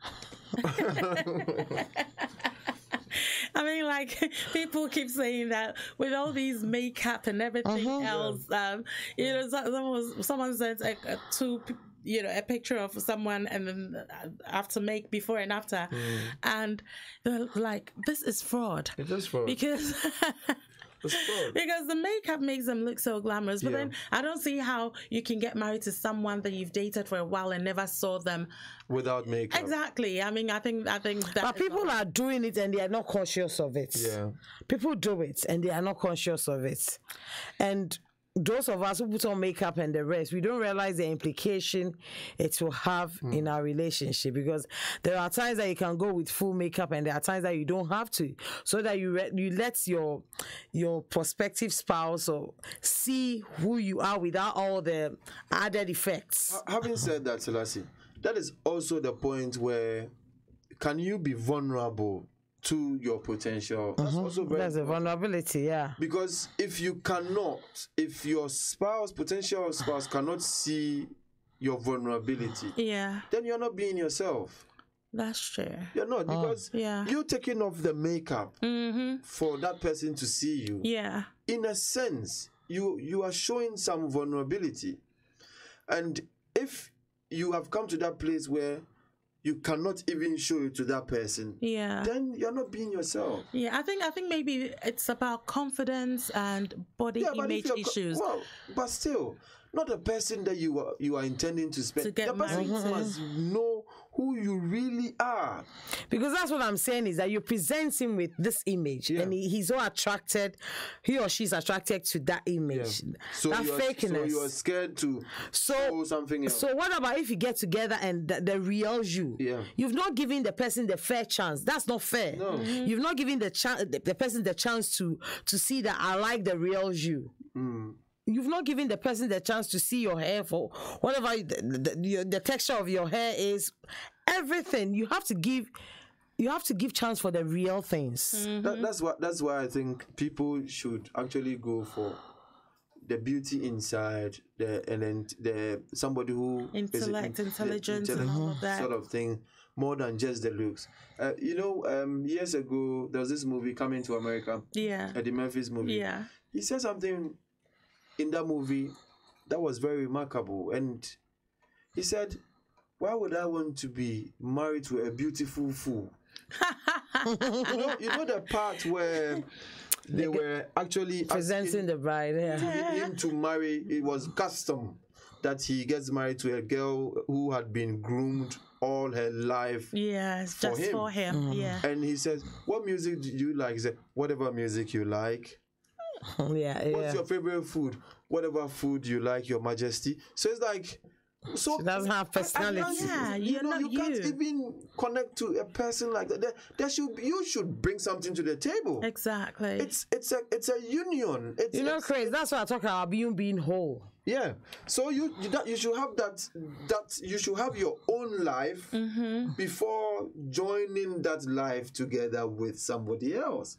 I mean, like, people keep saying that with all these makeup and everything else, someone sent a picture of someone and then after before and after, and they're like, this is fraud. It is fraud. Because the makeup makes them look so glamorous, but then I don't see how you can get married to someone that you've dated for a while and never saw them without makeup. Exactly. I mean, I think that. But people are doing it and they are not conscious of it. Yeah. People do it and they are not conscious of it, and those of us who put on makeup and the rest, we don't realize the implication it will have in our relationship, because there are times that you can go with full makeup and there are times that you don't have to, so that you let your prospective spouse see who you are without all the added effects. Having said that, Selassie, that is also the point where can you be vulnerable to your potential? That's also very There's a vulnerability, yeah. Because if your potential spouse cannot see your vulnerability, then you're not being yourself. That's true. You're not, because you're taking off the makeup for that person to see you. Yeah. In a sense, you are showing some vulnerability. And if you have come to that place where you cannot even show it to that person, then you're not being yourself. Yeah, I think maybe it's about confidence and body image issues. Well, but still, not the person that you are intending to spend. The person must know who you really are. Because that's what I'm saying, is that you present him with this image, and he's so attracted, he or she's attracted to that image. So that fakeness. So you are scared to show something else. So what about if you get together and the real you? Yeah. You've not given the person the fair chance. That's not fair. No. You've not given the person the chance to see that I like the real you. You've not given the person the chance to see your hair for whatever the texture of your hair is. Everything you have to give chance for the real things. That's why I think people should actually go for the beauty inside, and then somebody who intelligence, and all of that sort of thing, more than just the looks. Years ago there was this movie, Coming to America. Eddie Murphy's movie. Yeah. He said something in that movie that was very remarkable, and he said, why would I want to be married to a beautiful fool? you know the part where they were actually presenting the bride, him to marry. It was custom that he gets married to a girl who had been groomed all her life. Yes, just for him. Yeah. And he says, what music do you like? He said, whatever music you like. What's your favorite food? Whatever food you like, Your Majesty. So it's like, she doesn't have personality. You can't even connect to a person like that. You should bring something to the table. Exactly. It's a union. Chris, that's what I talk about, being whole. Yeah. So you should have that you should have your own life before joining that life together with somebody else.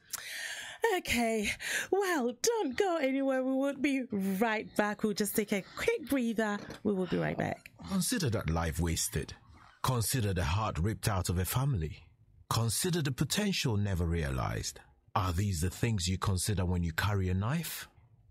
Okay, well, don't go anywhere. We will be right back. We'll just take a quick breather. We will be right back. Consider that life wasted. Consider the heart ripped out of a family. Consider the potential never realized. Are these the things you consider when you carry a knife?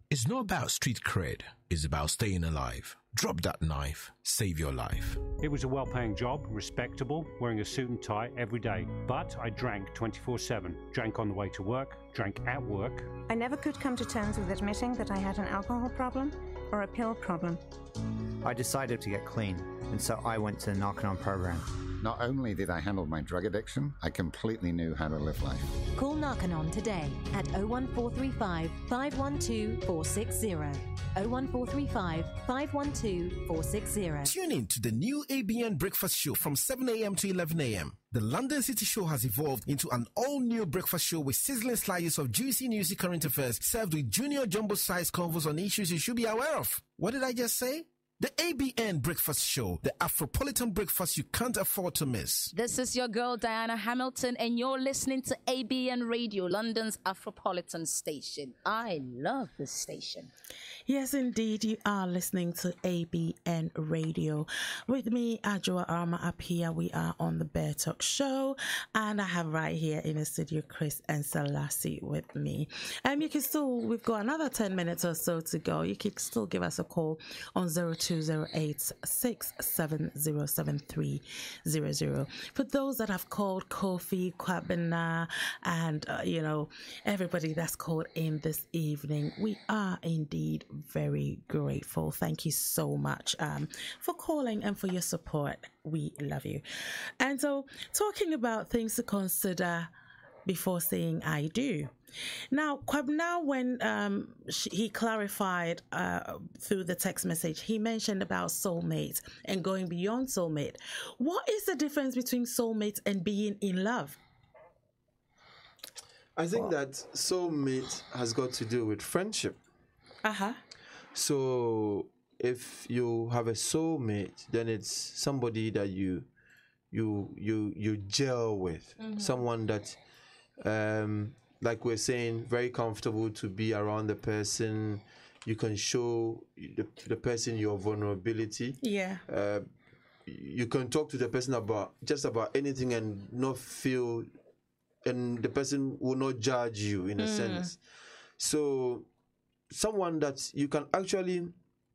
It's not about street cred, it's about staying alive. Drop that knife, save your life. It was a well-paying job, respectable, wearing a suit and tie every day. But I drank 24/7. Drank on the way to work, drank at work. I never could come to terms with admitting that I had an alcohol problem or a pill problem. I decided to get clean, and so I went to the Narconon program. Not only did I handle my drug addiction, I completely knew how to live life. Call Narconon today at 01435 512 460. 01435 512 460. Tune in to the new ABN Breakfast Show from 7 a.m. to 11 a.m. The London City Show has evolved into an all-new breakfast show with sizzling slices of juicy newsy current affairs served with junior jumbo-sized convos on issues you should be aware of. What did I just say? The ABN Breakfast Show, the Afropolitan breakfast you can't afford to miss. This is your girl, Diana Hamilton, and you're listening to ABN Radio, London's Afropolitan station. I love this station. Yes, indeed, you are listening to ABN Radio. With me, Ajua Arma Apia, we are on the BedTalk Show, and I have right here in the studio Chris and Selassie with me. You can still, we've got another 10 minutes or so to go. You can still give us a call on 0208 6707300. For those that have called Kofi, Kwabena, and everybody that's called in this evening, we are indeed very grateful. Thank you so much for calling and for your support. We love you. And so, talking about things to consider before saying I do. Now, Kwabena, when he clarified through the text message, he mentioned about soulmate and going beyond soulmate. What is the difference between soulmate and being in love? I think that soulmate has got to do with friendship. So if you have a soulmate, then it's somebody that you gel with, someone that, like we're saying, very comfortable to be around the person. You can show the person your vulnerability. Yeah. You can talk to the person about anything and not feel, and the person will not judge you in a sense. So someone that you can actually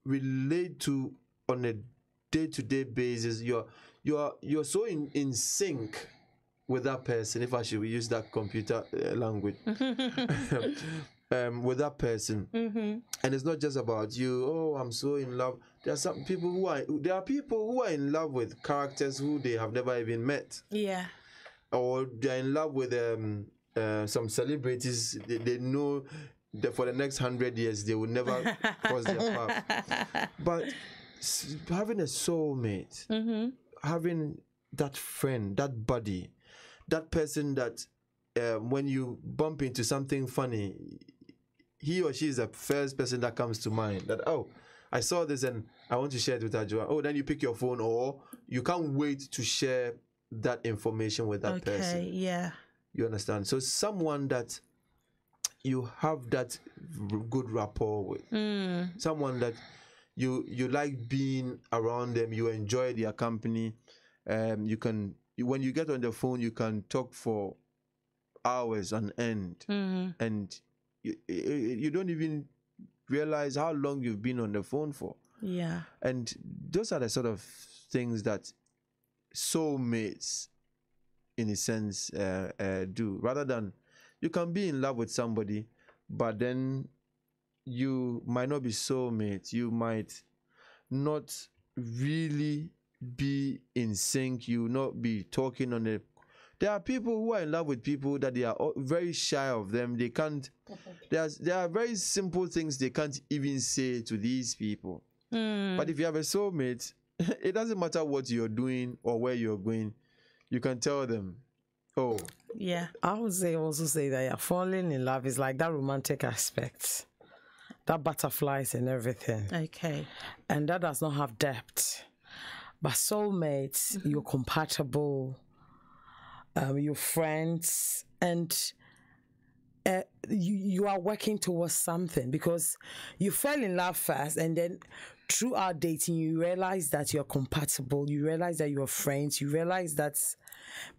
relate to on a day-to-day basis. You're so in sync with that person, if I should use that computer language, with that person. And it's not just about you. Oh, I'm so in love. There are people who are in love with characters who they have never even met. Yeah. Or they're in love with some celebrities. They know that for the next 100 years they will never cross their path. But having a soulmate, having that friend, that buddy, that person that when you bump into something funny, he or she is the first person that comes to mind. That, oh, I saw this and I want to share it with Ajua. Oh, then you pick your phone, or you can't wait to share that information with that person. Okay, yeah. You understand? So someone that you have that good rapport with, someone that you like being around them, you enjoy their company. You can, when you get on the phone, you can talk for hours on end, and you don't even realize how long you've been on the phone for. Yeah. And those are the sort of things that soulmates, in a sense, do. Rather than, you can be in love with somebody, but then you might not be soulmates. You might not really be in sync. You not be talking on the. There are people who are in love with people that they are very shy of them. They can't. There are very simple things they can't even say to these people. But if you have a soulmate, it doesn't matter what you're doing or where you're going. You can tell them. Oh, yeah. I would also say that falling in love is like that romantic aspect, that butterflies and everything. Okay. And that does not have depth. But soulmates, you're compatible, you're friends, and you are working towards something, because you fell in love first, and then throughout dating, you realize that you're compatible, you realize that you're friends, you realize that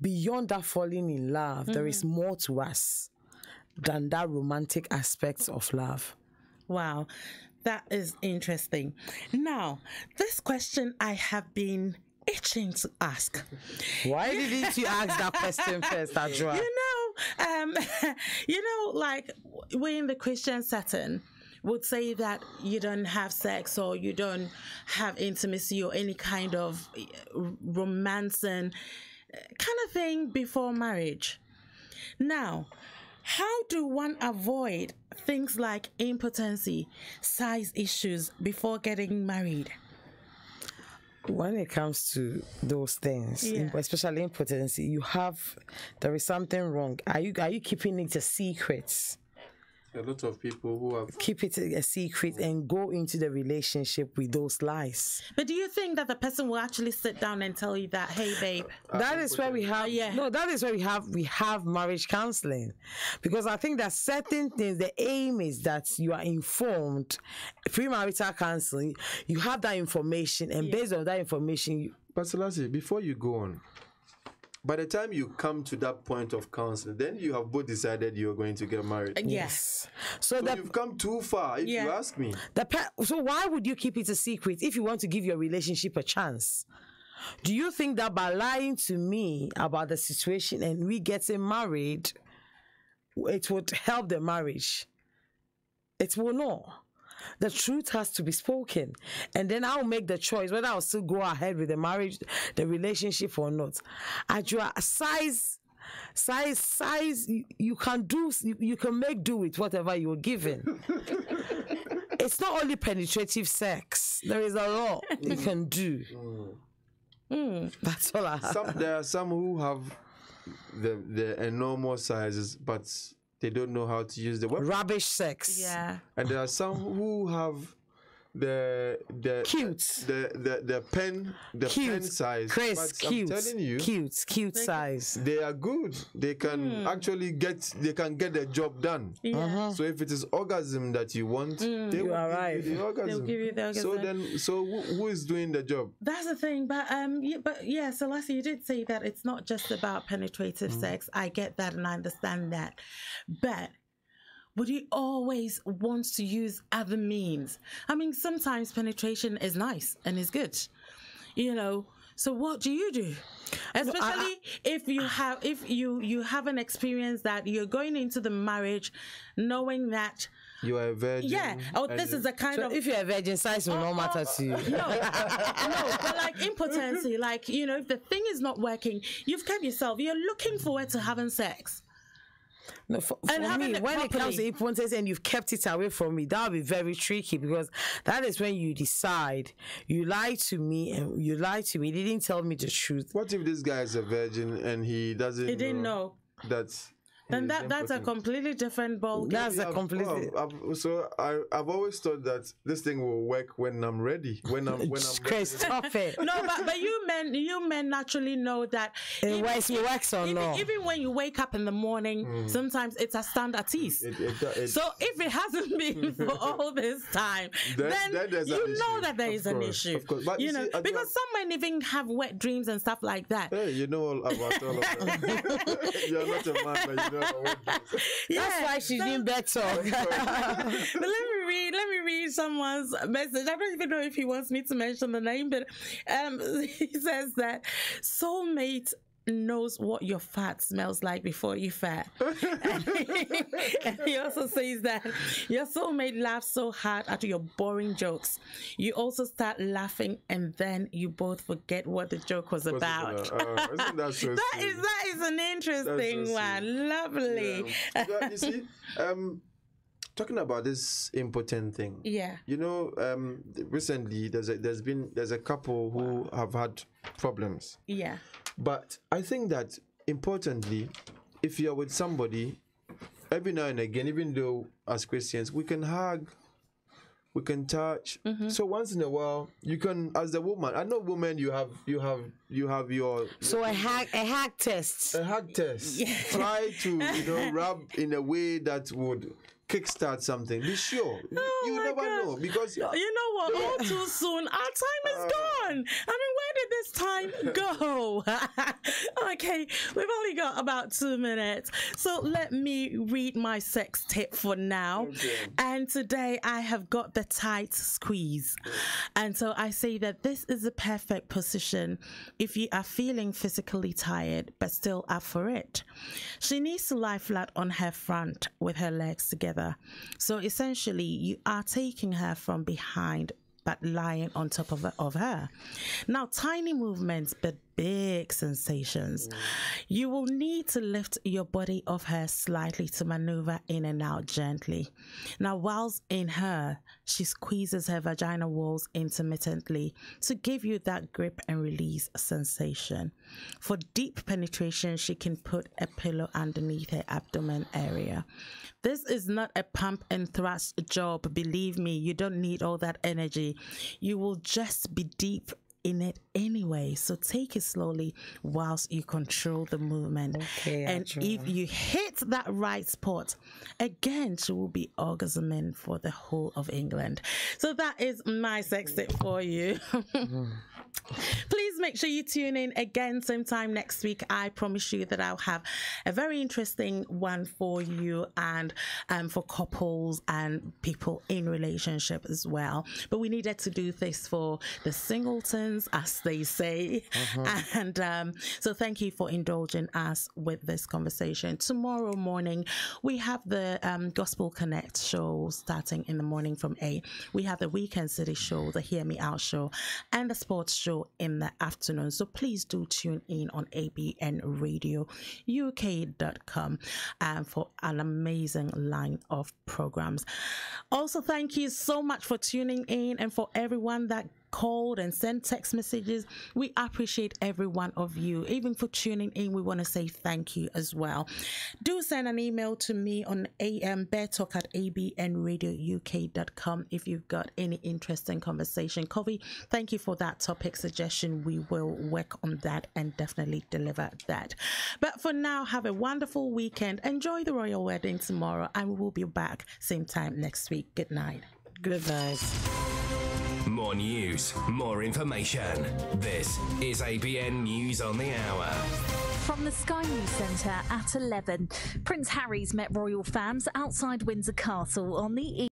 beyond that falling in love, there is more to us than that romantic aspect of love. Wow, that is interesting. Now, this question I have been itching to ask. Why didn't you ask that question first, Adjoa? Like we in the Christian setting would say that you don't have sex or you don't have intimacy or any kind of romance and kind of thing before marriage. Now, how do one avoid things like impotency, size issues before getting married? When it comes to those things, especially impotency, there is something wrong. Are you keeping it a secret? A lot of people who have keep it a secret and go into the relationship with those lies. But do you think that the person will actually sit down and tell you that, hey babe? That is where we have that is where we have marriage counseling. Because I think that certain things, the aim is that you are informed. Premarital counseling, you have that information, and based on that information But Selassie, before you go on, by the time you come to that point of counseling, then you have both decided you're going to get married. Yes. So you've come too far, if you ask me. So why would you keep it a secret if you want to give your relationship a chance? Do you think that by lying to me about the situation and we getting married, it would help the marriage? It will not. The truth has to be spoken, and then I'll make the choice whether I'll still go ahead with the marriage, the relationship, or not. Size, you can make do with whatever you're given. It's not only penetrative sex. There is a lot you can do. That's all I have. There are some who have the enormous sizes, but they don't know how to use the weapon. Rubbish sex. Yeah. And there are some who have the pen size. Chris, but cute. I'm telling you, cute size. They are good. They can actually get the job done. So if it is orgasm that you want, they will give you the orgasm. They'll give you the orgasm. So who is doing the job? That's the thing. But Selassie, you did say that it's not just about penetrative sex. I get that and I understand that, but would you always want to use other means? I mean, sometimes penetration is nice and is good, So what do you do? Especially if you have an experience that you're going into the marriage knowing that you are a virgin. Yeah. Oh, this is a kind of. If you're a virgin, size will not matter to you. No, but like impotency, if the thing is not working, you've kept yourself. You're looking forward to having sex. No, for me, when it comes to impotence and you've kept it away from me, that will be very tricky, because that is when you decide you lied to me and you didn't tell me the truth. What if this guy is a virgin and he didn't know that's then that's a completely different ball game. That's a completely. So I've always thought that this thing will work when I'm ready. When I'm Chris, stop it. No, but you men naturally know that it works or not. Even when you wake up in the morning, sometimes it's a stand at ease. So if it hasn't been for all this time, then you know that there is an issue. Of course. But because some men even have wet dreams and stuff like that. Hey, you know all about all of that. You're not a man, but you know. That's why she's in BedTalk. But let me read someone's message. I don't even know if he wants me to mention the name, but he says that soulmate knows what your fat smells like before you fat. And he also says that your soulmate laughs so hard at your boring jokes. You also start laughing and then you both forget what the joke was about. Isn't that so that is an interesting one. Lovely. Yeah. You see, talking about this impotent thing. Yeah. Recently there's a couple who have had problems. Yeah. But I think that importantly, if you're with somebody, every now and again, even though as Christians we can hug, we can touch. So once in a while, you can, as the woman. I know women, you have your. So a hug test. A hug test. Yeah. Try to rub in a way that would kickstart something. Be sure. You never know, because you know what? All too soon, our time is gone. I mean, where did this time time, go. Okay, we've only got about 2 minutes. So let me read my sex tip for now. Okay. And today I have got the tight squeeze. And so I say that this is the perfect position if you are feeling physically tired but still up for it. She needs to lie flat on her front with her legs together. So essentially, you are taking her from behind but lying on top of her. Now, tiny movements but big sensations. You will need to lift your body off her slightly to maneuver in and out gently. Now, whilst in her, she squeezes her vaginal walls intermittently to give you that grip and release sensation. For deep penetration, she can put a pillow underneath her abdomen area. This is not a pump and thrust job. Believe me, you don't need all that energy. You will just be deep in it anyway, so take it slowly whilst you control the movement. Okay, and if you hit that right spot, again, she will be orgasming for the whole of England. So that is my sex tip for you. Please make sure you tune in again sometime next week. I promise you that I'll have a very interesting one for you and for couples and people in relationship as well. But we needed to do this for the singletons, as they say. And so thank you for indulging us with this conversation. Tomorrow morning, we have the Gospel Connect show starting in the morning from 8. We have the Weekend City show, the Hear Me Out show, and the sports show in the afternoon. So please do tune in on abnradiouk.com for an amazing line of programs. Also, thank you so much for tuning in and for everyone that called and sent text messages. We appreciate every one of you. Even for tuning in, we want to say thank you as well. Do send an email to me on BedTalk@abnradiouk.com if you've got any interesting conversation. Covey, thank you for that topic suggestion. We will work on that and definitely deliver that. But for now, have a wonderful weekend. Enjoy the royal wedding tomorrow, and we will be back same time next week. Good night. Good night. More news, more information. This is ABN News on the Hour. From the Sky News Centre at 11, Prince Harry's met royal fans outside Windsor Castle on the